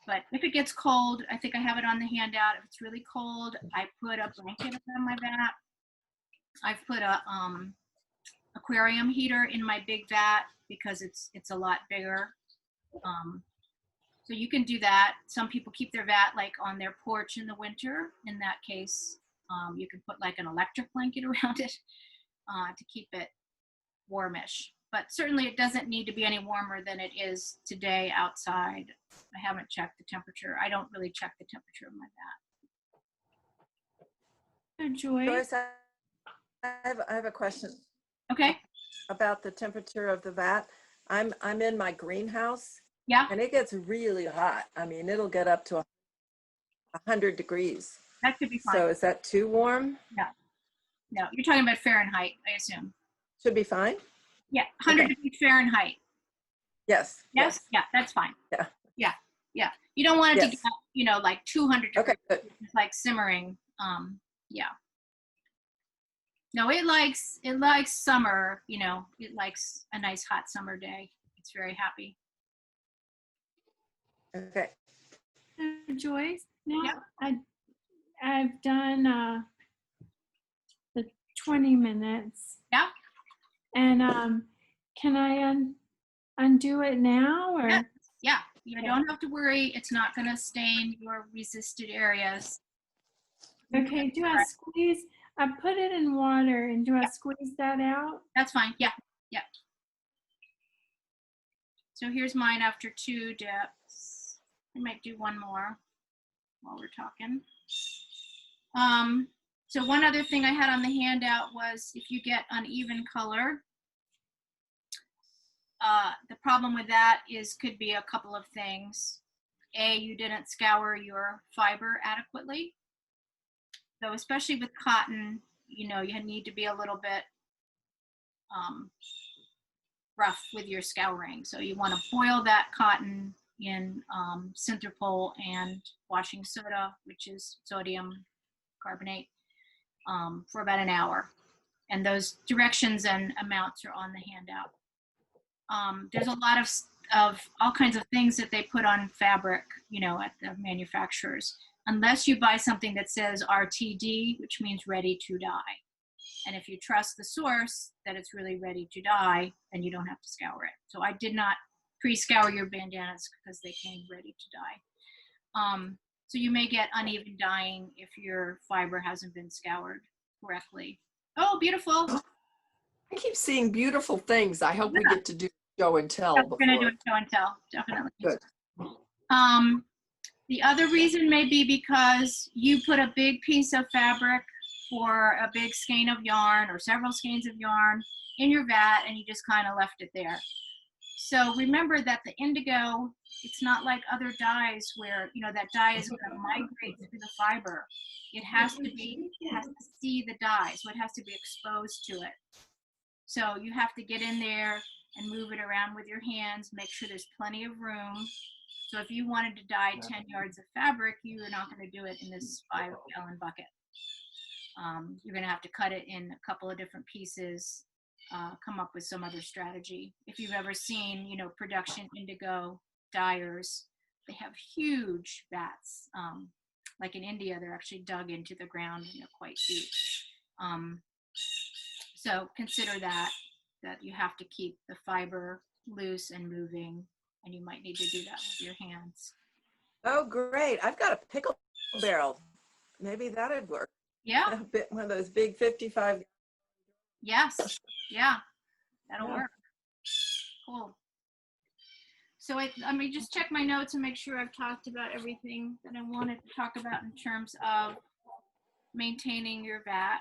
But if it gets cold, I think I have it on the handout. If it's really cold, I put a blanket around my vat. I've put a aquarium heater in my big vat because it's a lot bigger. So you can do that. Some people keep their vat like on their porch in the winter. In that case, you can put like an electric blanket around it to keep it warmish. But certainly it doesn't need to be any warmer than it is today outside. I haven't checked the temperature. I don't really check the temperature of my vat. So Joyce, I have a question. Okay. About the temperature of the vat. I'm in my greenhouse. Yeah. And it gets really hot. I mean, it'll get up to 100 degrees. That could be fine. So is that too warm? No, you're talking about Fahrenheit, I assume. Should be fine? Yeah, 100 degrees Fahrenheit. Yes. Yes? Yeah, that's fine. Yeah. Yeah. You don't want it to get, like 200 degrees. Okay, good. It's like simmering. Yeah. No, it likes summer, it likes a nice hot summer day. It's very happy. Okay. so Joyce, now Yeah. I've done the 20 minutes. Yeah. And can I undo it now or? Yeah. You don't have to worry. It's not going to stain your resisted areas. Okay, do I squeeze? I put it in water and do I squeeze that out? That's fine. Yeah. So here's mine after 2 dips. I might do one more while we're talking. So one other thing I had on the handout was if you get uneven color, the problem with that could be a couple of things. A, you didn't scour your fiber adequately. So especially with cotton, you need to be a little bit rough with your scouring. So you want to boil that cotton in Synthropol and washing soda, which is sodium carbonate, for about an hour. And those directions and amounts are on the handout. There's a lot of all kinds of things that they put on fabric, at the manufacturers, unless you buy something that says RTD, which means ready to dye. And if you trust the source that it's really ready to dye, then you don't have to scour it. So I did not pre-scour your bandanas because they came ready to dye. So you may get uneven dyeing if your fiber hasn't been scoured correctly. Oh, beautiful. I keep seeing beautiful things. I hope we get to do show and tell. Yeah, we're going to do a show and tell, definitely. Good. The other reason may be because you put a big piece of fabric or a big skein of yarn or several skeins of yarn in your vat and you just kind of left it there. So remember that the indigo, it's not like other dyes where, that dye is going to migrate through the fiber. It has to see the dye, so it has to be exposed to it. So you have to get in there and move it around with your hands, make sure there's plenty of room. So if you wanted to dye 10 yards of fabric, you are not going to do it in this 5-gallon bucket. You're going to have to cut it in a couple of different pieces, come up with some other strategy. If you've ever seen, production indigo dyers, they have huge vats. Like in India, they're actually dug into the ground and they're quite deep. So consider that you have to keep the fiber loose and moving, and you might need to do that with your hands. Oh, great. I've got a pickle barrel. Maybe that'd work. Yeah. One of those big 55. Yes. Yeah. That'll Yeah. work. Cool. So let me just check my notes and make sure I've talked about everything that I wanted to talk about in terms of maintaining your vat.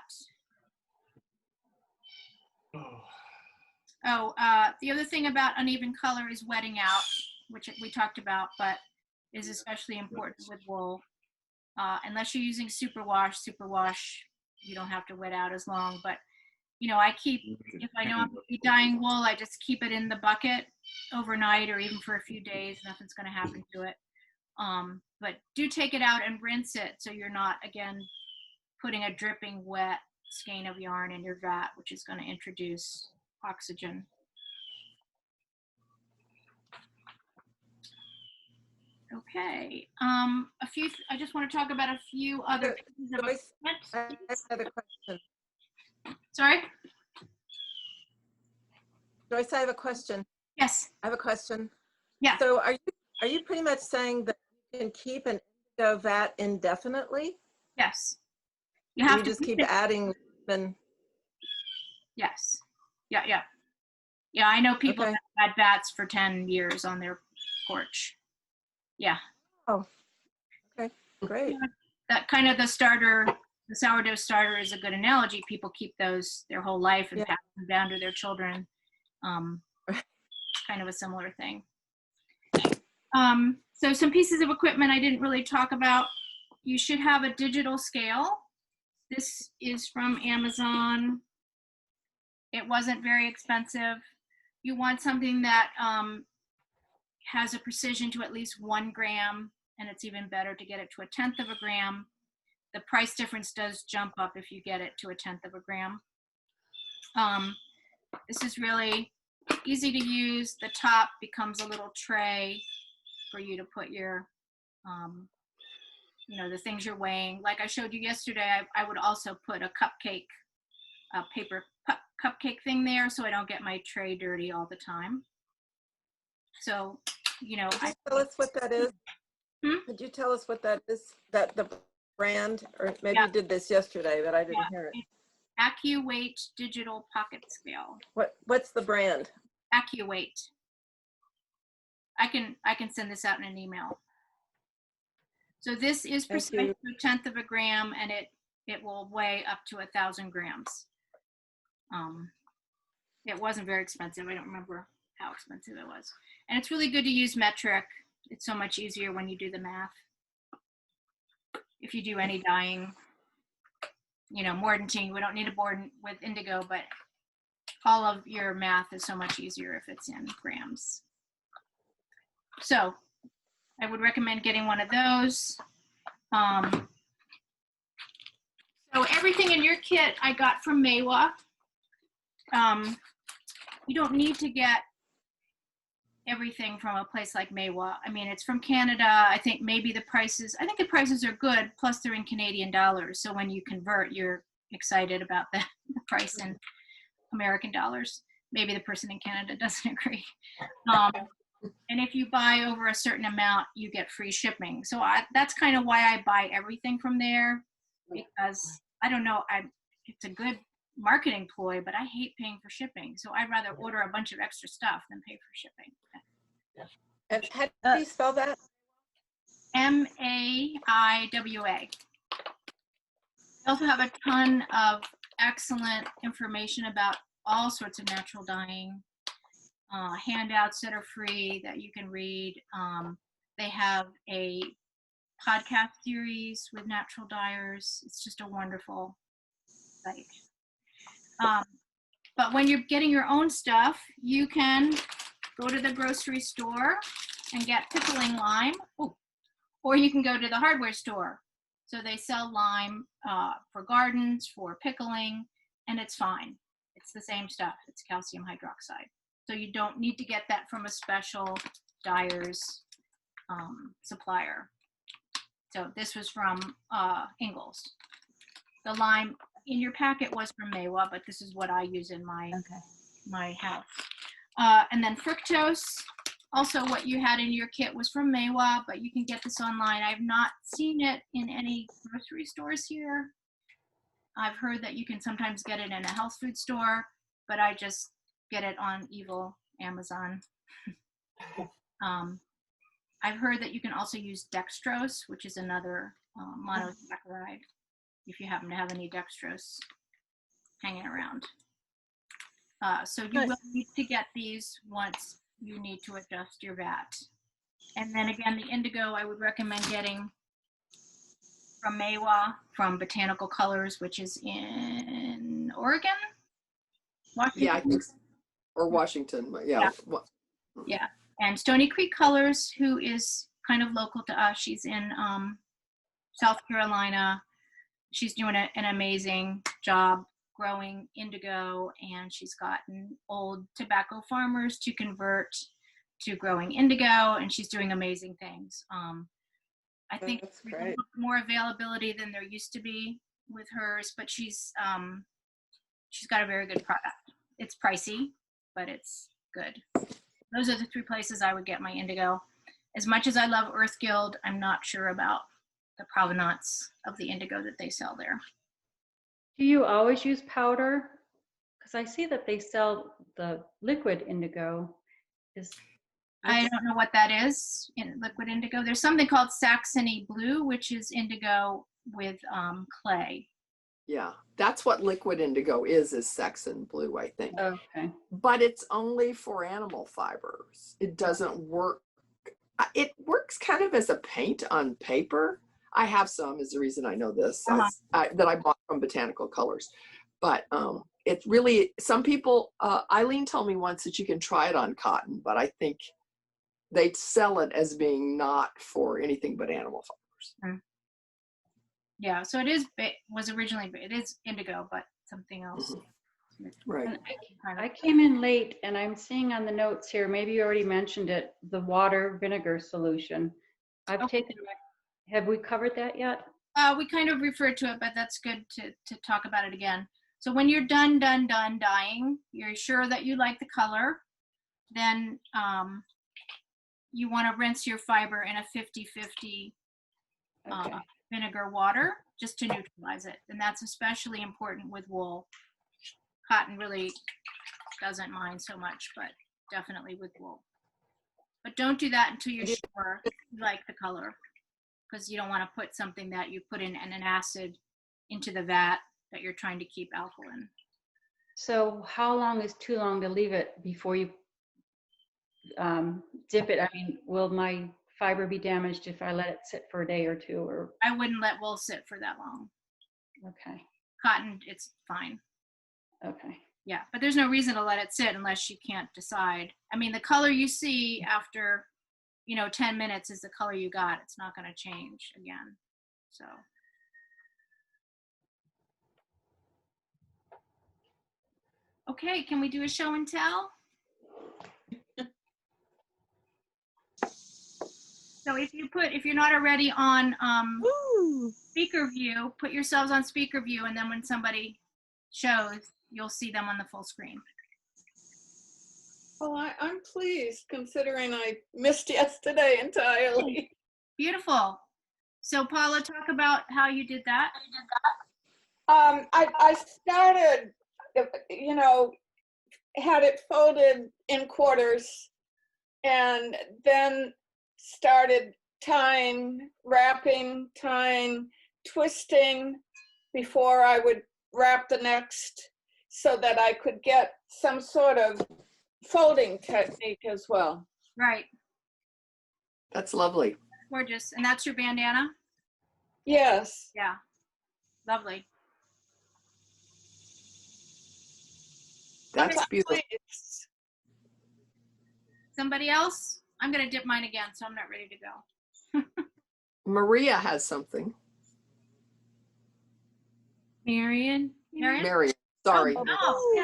Oh, the other thing about uneven color is wetting out, which we talked about, but is especially important with wool. Unless you're using superwash, you don't have to wet out as long. But, you know, if I know I'm going to be dyeing wool, I just keep it in the bucket overnight or even for a few days. Nothing's going to happen to it. But do take it out and rinse it so you're not, again, putting a dripping wet skein of yarn in your vat, which is going to introduce oxygen. Okay. I just want to talk about a few other pieces of Joyce, equipment. I have another question. Sorry? Joyce, I have a question. Yes. I have a question. Yeah. So are you pretty much saying that you can keep an indigo vat indefinitely? Yes. You have to just keep adding them. Yes. Yeah, yeah. Yeah, I know people Okay. that had vats for 10 years on their porch. Yeah. Oh, okay, great. That kind of the sourdough starter is a good analogy. People keep those their whole life and pass them down to their children. Kind of a similar thing. So some pieces of equipment I didn't really talk about. You should have a digital scale. This is from Amazon. It wasn't very expensive. You want something that has a precision to at least 1 gram, and it's even better to get it to 1/10 of a gram. The price difference does jump up if you get it to 1/10 of a gram. This is really easy to use. The top becomes a little tray for you to put your, you know, the things you're weighing. Like I showed you yesterday, I would also put a paper cupcake thing there so I don't get my tray dirty all the time. So, you know, Could you tell us what that is? Could you tell us what that is? That the brand, or maybe you did this yesterday, but I didn't hear it. AccuWeight digital pocket scale. What's the brand? AccuWeight. I can send this out in an email. So this is precise to 1/10 of a gram, and it will weigh up to 1,000 grams. It wasn't very expensive. I don't remember how expensive it was. And it's really good to use metric. It's so much easier when you do the math. If you do any dyeing, you know, mordanting, we don't need a board with indigo, but all of your math is so much easier if it's in grams. So I would recommend getting one of those. So everything in your kit I got from Mawa. You don't need to get everything from a place like Mawa. I mean, it's from Canada. I think the prices are good, plus they're in Canadian dollars. So when you convert, you're excited about the price in American dollars. Maybe the person in Canada doesn't agree. And if you buy over a certain amount, you get free shipping. So that's kind of why I buy everything from there, because I don't know, it's a good marketing ploy, but I hate paying for shipping. So I'd rather order a bunch of extra stuff than pay for shipping. And how do you spell that? MAIWA. We also have a ton of excellent information about all sorts of natural dyeing, handouts that are free that you can read. They have a podcast series with natural dyers. It's just a wonderful site. But when you're getting your own stuff, you can go to the grocery store and get pickling lime, or you can go to the hardware store. So they sell lime for gardens, for pickling, and it's fine. It's the same stuff. It's calcium hydroxide. So you don't need to get that from a special dyer's supplier. So this was from Ingalls. The lime in your packet was from Mawa, but this is what I use in my house. And then fructose, also what you had in your kit was from Mawa, but you can get this online. I've not seen it in any grocery stores here. I've heard that you can sometimes get it in a health food store, but I just get it on evil Amazon. I've heard that you can also use dextrose, which is another monosaccharide, if you happen to have any dextrose hanging around. So you will need to get these once you need to adjust your vat. And then again, the indigo, I would recommend getting from Maywa, from Botanical Colors, which is in Oregon? Washington? Yeah, I think so. Or Washington, yeah. Yeah, and Stony Creek Colors, who is kind of local to us. She's in South Carolina. She's doing an amazing job growing indigo, and she's gotten old tobacco farmers to convert to growing indigo, and she's doing amazing things. I think That's there's a great. little more availability than there used to be with hers, but she's got a very good product. It's pricey, but it's good. Those are the 3 places I would get my indigo. As much as I love Earth Guild, I'm not sure about the provenance of the indigo that they sell there. Do you always use powder? Because I see that they sell the liquid indigo. I don't know what that is in liquid indigo. There's something called Saxony Blue, which is indigo with clay. Yeah, that's what liquid indigo is Saxon blue, I think. Okay. But it's only for animal fibers. It doesn't work. It works kind of as a paint on paper. I have some, is the reason I know this, that I bought from Botanical Colors. But it really, some people, Eileen told me once that you can try it on cotton, but I think they sell it as being not for anything but animal fibers. Yeah, so it is indigo, but something else. Right. And I came in late, and I'm seeing on the notes here, maybe you already mentioned it, the water vinegar solution. I've taken, have we covered that yet? We kind of referred to it, but that's good to talk about it again. So when you're done dyeing, you're sure that you like the color, then you want to rinse your fiber in a 50-50 vinegar water just to neutralize it. And that's especially important with wool. Cotton really doesn't mind so much, but definitely with wool. But don't do that until you're sure you like the color, because you don't want to put something that you put in an acid into the vat that you're trying to keep alkaline. So how long is too long to leave it before you dip it? I mean, will my fiber be damaged if I let it sit for a day or 2? Or I wouldn't let wool sit for that long. Okay. Cotton, it's fine. Okay. Yeah, but there's no reason to let it sit unless you can't decide. I mean, the color you see after, 10 minutes is the color you got. It's not going to change again. So. Okay, can we do a show and tell? So if you're not already on speaker view, put yourselves on speaker view, and then when somebody shows, you'll see them on the full screen. Well, I'm pleased considering I missed yesterday entirely. Beautiful. So Paula, talk about how you did that. I started, had it folded in quarters, and then started wrapping, twisting before I would wrap the next, so that I could get some sort of folding technique as well. Right. That's lovely. Gorgeous. And that's your bandana? Yes. Yeah. Lovely. That's beautiful. Please. Somebody else? I'm going to dip mine again, so I'm not ready to go. Maria has something. Marion? Marion, sorry. Oh,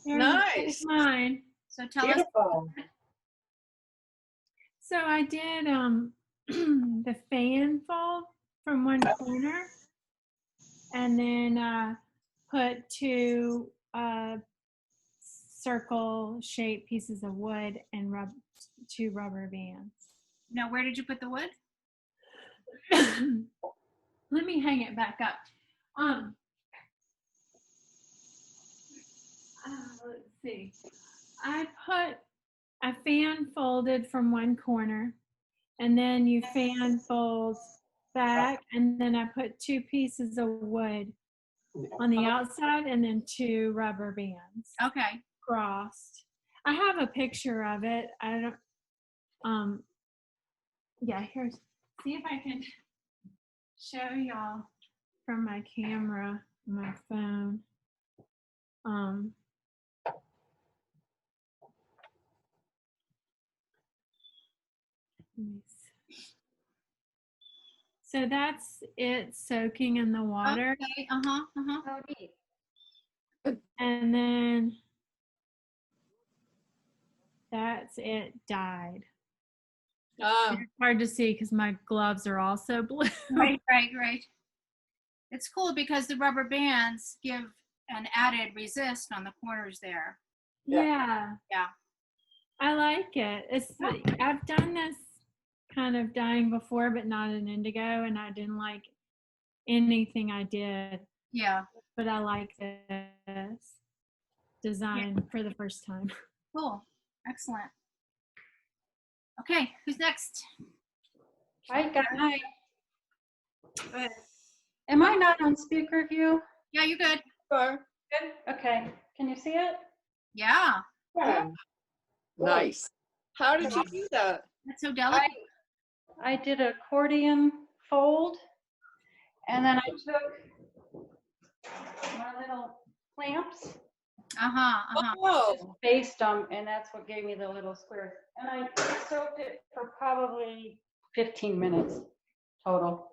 Yeah. Nice. Mine. So tell Beautiful. us. So I did the fan fold from one corner, and then put 2 circle-shaped pieces of wood and 2 rubber bands. Now, where did you put the wood? Let me hang it back up. Let's see. I put a fan folded from one corner, and then you fan fold back, and then I put 2 pieces of wood on the outside, and then 2 rubber bands Okay. crossed. I have a picture of it. I don't. Yeah. Here's. See if I can show y'all from my camera, my phone. Let me see. So that's it soaking in the water. Okay. Uh-huh. Uh-huh. Oh, neat. And then that's it dyed. Ah, It's hard to see because my gloves are also blue. Right, right, right. It's cool because the rubber bands give an added resist on the corners there. Yeah. Yeah. I like it. I've done this kind of dyeing before, but not in indigo, and I didn't like anything I did. Yeah. But I like this design for the first time. Cool. Excellent. Okay, who's next? Hi, guys. Am I not on speaker view? Yeah, you good. sure. Good. Okay. Can you see it? Yeah. Yeah. Nice. How did you do that? That's so delicate. I did accordion fold, and then I took my little clamps, Uh-huh. Uh-huh. Oh, based them, and that's what gave me the little squares. And I soaked it for probably 15 minutes total.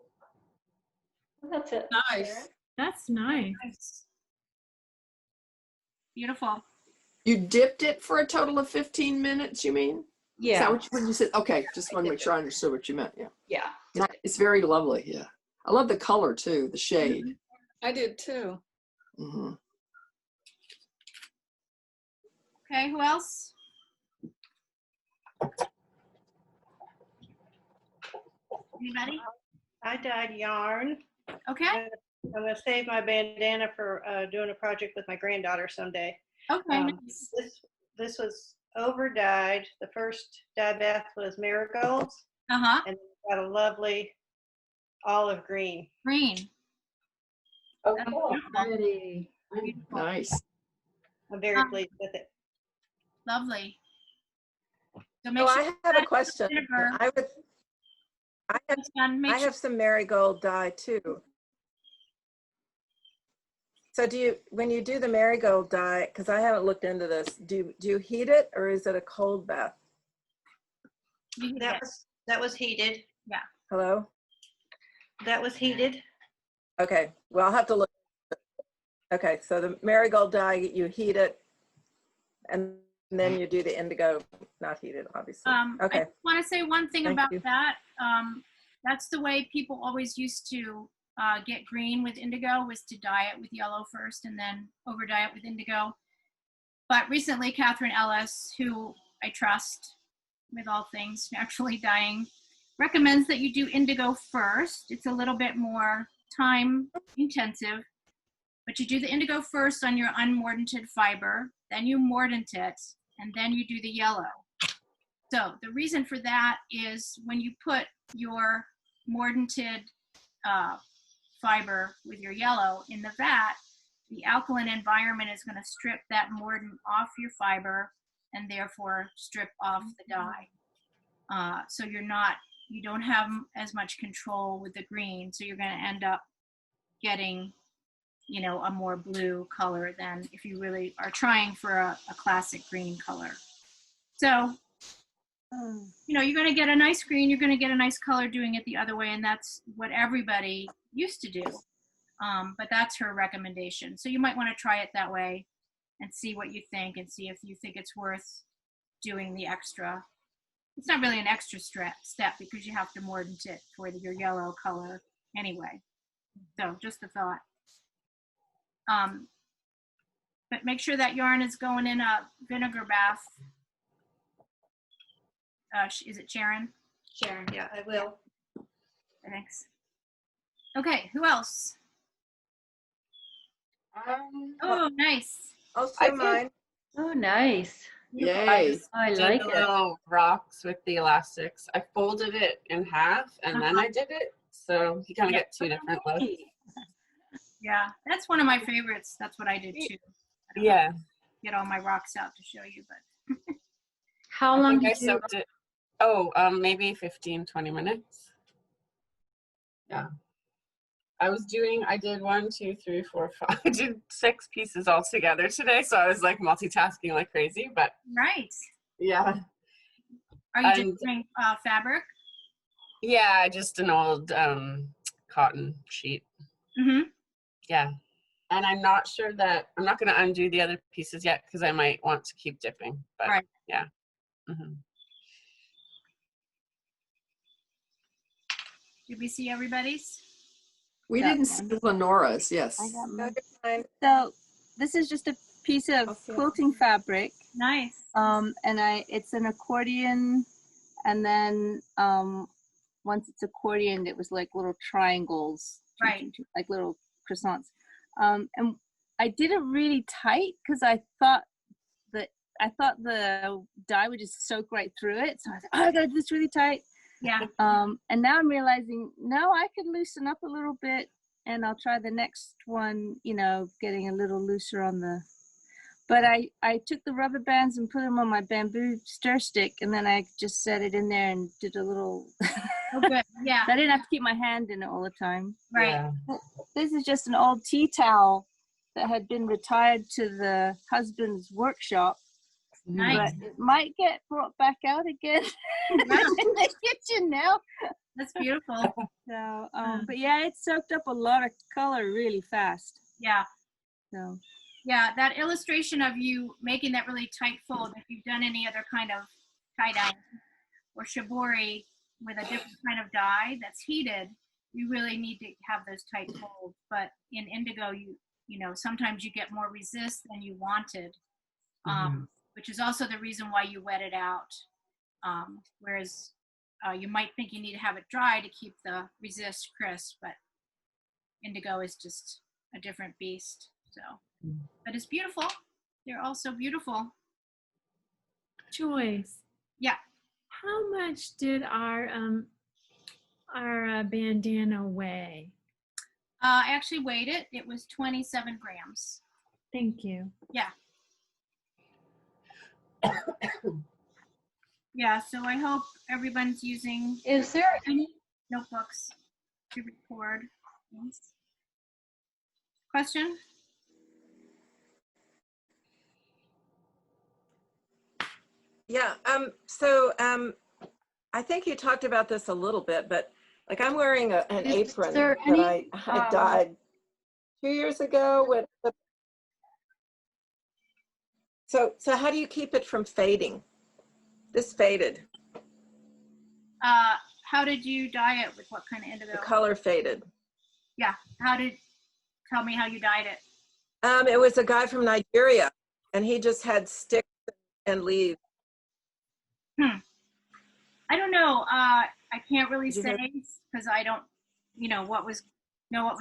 That's it. nice. That's nice. Nice. Beautiful. You dipped it for a total of 15 minutes, you mean? Is that Yeah. what you said? Okay, just want to make sure I understood what you meant. Yeah. Yeah. It's very lovely. Yeah. I love the color too, the shade. I did too. Hmm. Okay, who else? Anybody? I dyed yarn. Okay. I'm gonna save my bandana for doing a project with my granddaughter someday. Okay. Nice. This was over dyed. The first dye bath was marigolds, Uh-huh. and it's got a lovely olive green. Green. Oh, That's cool. beautiful. Pretty. Beautiful. Nice. I'm very pleased with it. Lovely. So So make sure I have a question. vinegar. I have some marigold dye too. So when you do the marigold dye, because I haven't looked into this, do you heat it or is it a cold bath? That was heated. Hello? That was heated. Okay, well, I'll have to look. Okay, so the marigold dye, you heat it and then you do the indigo, not heated, obviously. Okay. I want to say one thing Thank about you. that. That's the way people always used to get green with indigo, was to dye it with yellow first and then over dye it with indigo. But recently, Catherine Ellis, who I trust with all things naturally dyeing, recommends that you do indigo first. It's a little bit more time intensive, but you do the indigo first on your unmordanted fiber, then you mordant it, and then you do the yellow. So the reason for that is when you put your mordanted fiber with your yellow in the vat, the alkaline environment is going to strip that mordant off your fiber and therefore strip off the dye. So you don't have as much control with the green. So you're going to end up getting, a more blue color than if you really are trying for a classic green color. So, you're going to get a nice green, you're going to get a nice color doing it the other way, and that's what everybody used to do. But that's her recommendation. So you might want to try it that way and see what you think and see if you think it's worth doing the extra. It's not really an extra step because you have to mordant it for your yellow color anyway. So just a thought. But make sure that yarn is going in a vinegar bath. Is it Sharon? Sharon, yeah, I will. Thanks. Okay, who else? Oh, nice. I'll I show did- mine. Oh, nice. I Yay. just I did like the it. little rocks with the elastics. I folded it in half and then I did it. So you kind of get two different looks. Yeah, that's one of my favorites. That's what I did too. I don't Yeah. get all my rocks out to show you, but How I long think I did you, soaked it. Maybe 15, 20 minutes. Yeah. I did 1, 2, 3, 4, 5. I did 6 pieces all together today. So I was like multitasking like crazy, but right. yeah. Are you And- just doing fabric? Yeah, just an old cotton sheet. Mm-hmm. Yeah. And I'm not going to undo the other pieces yet because I might want to keep dipping. But Right. yeah. Mhm. Did we see everybody's? We Got didn't see one. Lenora's, yes. I got No, mine. you're fine. So this is just a piece of Okay. quilting fabric. Nice. And it's an accordion, and then once it's accordioned, it was like little triangles, Right. like little croissants. And I did it really tight because I thought the dye would just soak right through it. So I thought, oh, I gotta do this really tight. Yeah. And now I'm realizing, no, I could loosen up a little bit, and I'll try the next one, getting a little looser on the. But I took the rubber bands and put them on my bamboo stir stick, and then I just set it in there and did a little. Oh, good. Yeah. I didn't have to keep my hand in it all the time. Right. Yeah. This is just an old tea towel that had been retired to the husband's workshop, Nice. but it might get brought back out again in the kitchen now. That's beautiful. So, but yeah, it soaked up a lot of color really fast. Yeah. So, Yeah. That illustration of you making that really tight fold, if you've done any other kind of tie-dye or shibori with a different kind of dye that's heated, you really need to have those tight folds. But in indigo, sometimes you get more resist than you wanted, which is also the reason why you wet it out. Whereas you might think you need to have it dry to keep the resist crisp, but indigo is just a different beast. So, but it's beautiful. They're all so beautiful. Joyce. Yeah. How much did our bandana weigh? I actually weighed it. It was 27 grams. Thank you. Yeah. Yeah, so I hope everyone's using is there any notebooks to record things. Question? Yeah. So I think you talked about this a little bit, but like I'm wearing an Is apron there that any, I dyed 2 years ago with. So how do you keep it from fading? This faded. How did you dye it? With what kind of indigo? The color faded. Yeah. Tell me how you dyed it. It was a guy from Nigeria, and he just had sticks and leaves. I don't know. I can't really Did you say have- because I don't, know what was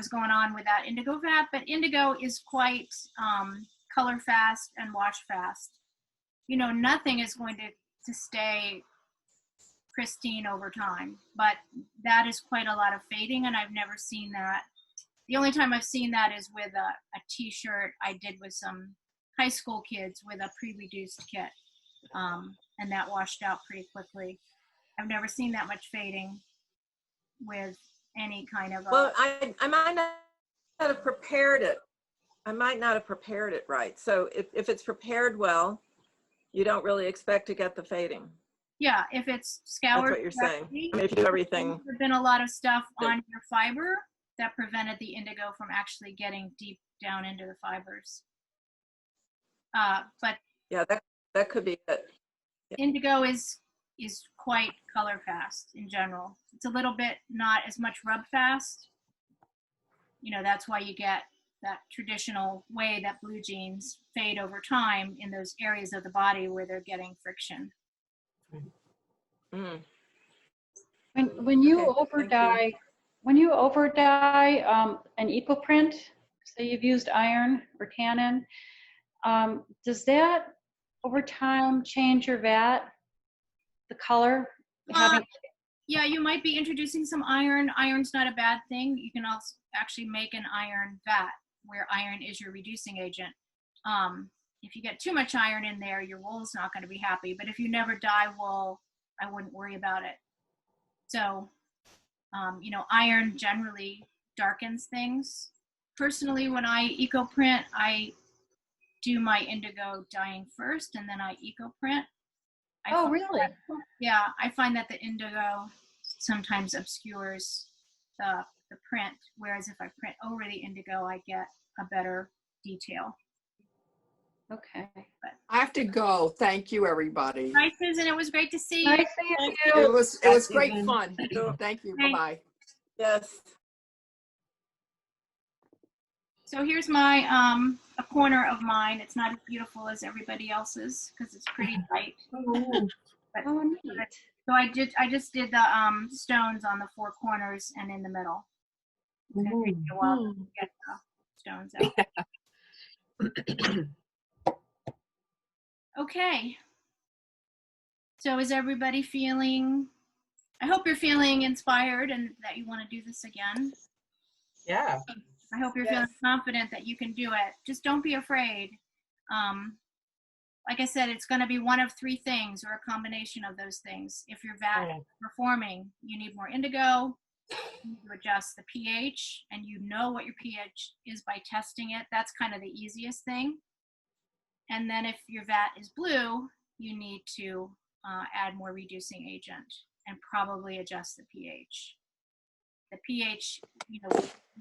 going on with that indigo vat. But indigo is quite color fast and wash fast. Nothing is going to stay pristine over time, but that is quite a lot of fading, and I've never seen that. The only time I've seen that is with a t-shirt I did with some high school kids with a pre-reduced kit, and that washed out pretty quickly. I've never seen that much fading with any kind of Well, I might not have prepared it. I might not have prepared it right. So if it's prepared well, you don't really expect to get the fading. yeah, if it's scoured That's what you're saying. correctly, I mean, if you do everything. there's been a lot of stuff on your fiber that prevented the indigo from actually getting deep down into the fibers. But Yeah, that could be it. indigo is quite color fast in general. It's a little bit not as much rub fast. That's why you get that traditional way that blue jeans fade over time in those areas of the body where they're getting friction. Mm. when you Okay, over dye, when you over dye an eco print, So you've used iron or tannin. Does that over time change your vat, the color? Having Yeah, you might be introducing some iron. Iron's not a bad thing. You can also actually make an iron vat where iron is your reducing agent. If you get too much iron in there, your wool's not going to be happy. But if you never dye wool, I wouldn't worry about it. So, you know, iron generally darkens things. Personally, when I eco print, I do my indigo dyeing first and then I eco print. Oh, really? Yeah, I find that the indigo sometimes obscures the print, whereas if I print over the indigo, I get a better detail. Okay. I have to go. Thank you, everybody. Hi, Susan. It was great to see you. Nice seeing Thank you. It was Bye, great Susan. fun. Thank you. Thanks. Bye-bye. Yes. So here's my a corner of mine. It's not as beautiful as everybody else's because it's pretty light. Oh, neat. So I just did the stones on the four corners and in the middle. It's gonna take me a while to get the stones out. Okay. So is everybody feeling, I hope you're feeling inspired and that you want to do this again. Yeah. I hope you're feeling confident that you can do it. Just don't be afraid. Like I said, it's going to be one of three things or a combination of those things. If your vat is performing, you need more indigo, you need to adjust the pH, and you know what your pH is by testing it. That's kind of the easiest thing. And then if your vat is blue, you need to add more reducing agent and probably adjust the pH. The pH, you know,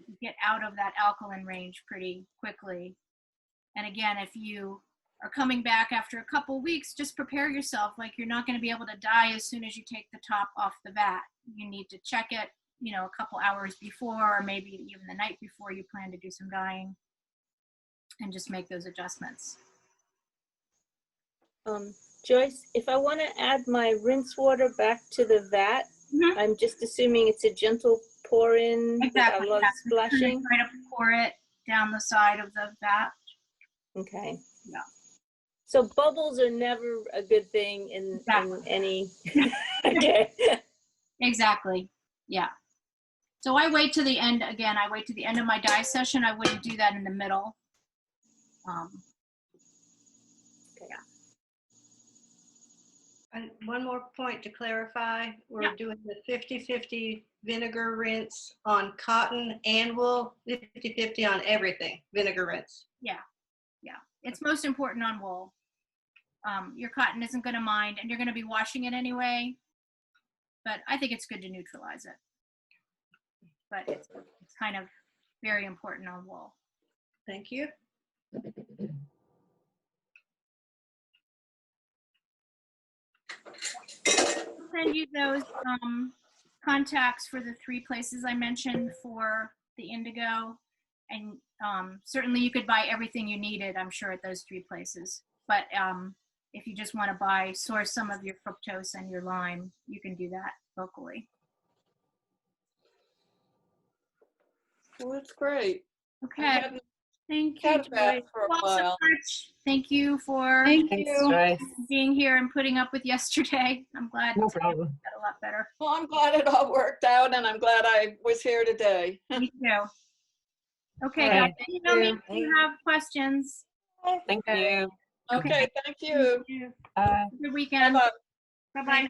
you get out of that alkaline range pretty quickly. And again, if you are coming back after a couple weeks, just prepare yourself. Like you're not going to be able to dye as soon as you take the top off the vat. You need to check it, you know, a couple hours before, or maybe even the night before you plan to do some dyeing, and just make those adjustments. Joyce, if I want to add my rinse water back to the vat, I'm just assuming it's a gentle pour in Exactly. without a lot of splashing. Try to pour it down the side of the vat. Okay. Yeah. So bubbles are never a good thing in any. Okay. Exactly. Yeah. So I wait to the end. Again, I wait to the end of my dye session. I wouldn't do that in the middle. One more point to clarify. We're doing the 50-50 vinegar rinse on cotton and wool, 50-50 on everything, vinegar rinse. Yeah. Yeah. It's most important on wool. Your cotton isn't going to mind, and you're going to be washing it anyway. But I think it's good to neutralize it. But it's kind of very important on wool. Thank you. I'll send you those contacts for the three places I mentioned for the indigo, and certainly you could buy everything you needed, I'm sure, at those three places. But if you just want to source some of your fructose and your lime, you can do that locally. Well, that's great. Okay. Thank you, Had that Joyce. for a Well, so while. much. Thank you for Thank Thanks, you. Joyce. being here and putting up with yesterday. I'm glad No it's problem. got a lot better. Well, I'm glad it all worked out, and I'm glad I was here today. Me too. Okay, All guys, right. email me if you have questions. Thank you. Okay, thank you. Thank you. Bye. Good weekend. Bye-bye. Bye-bye.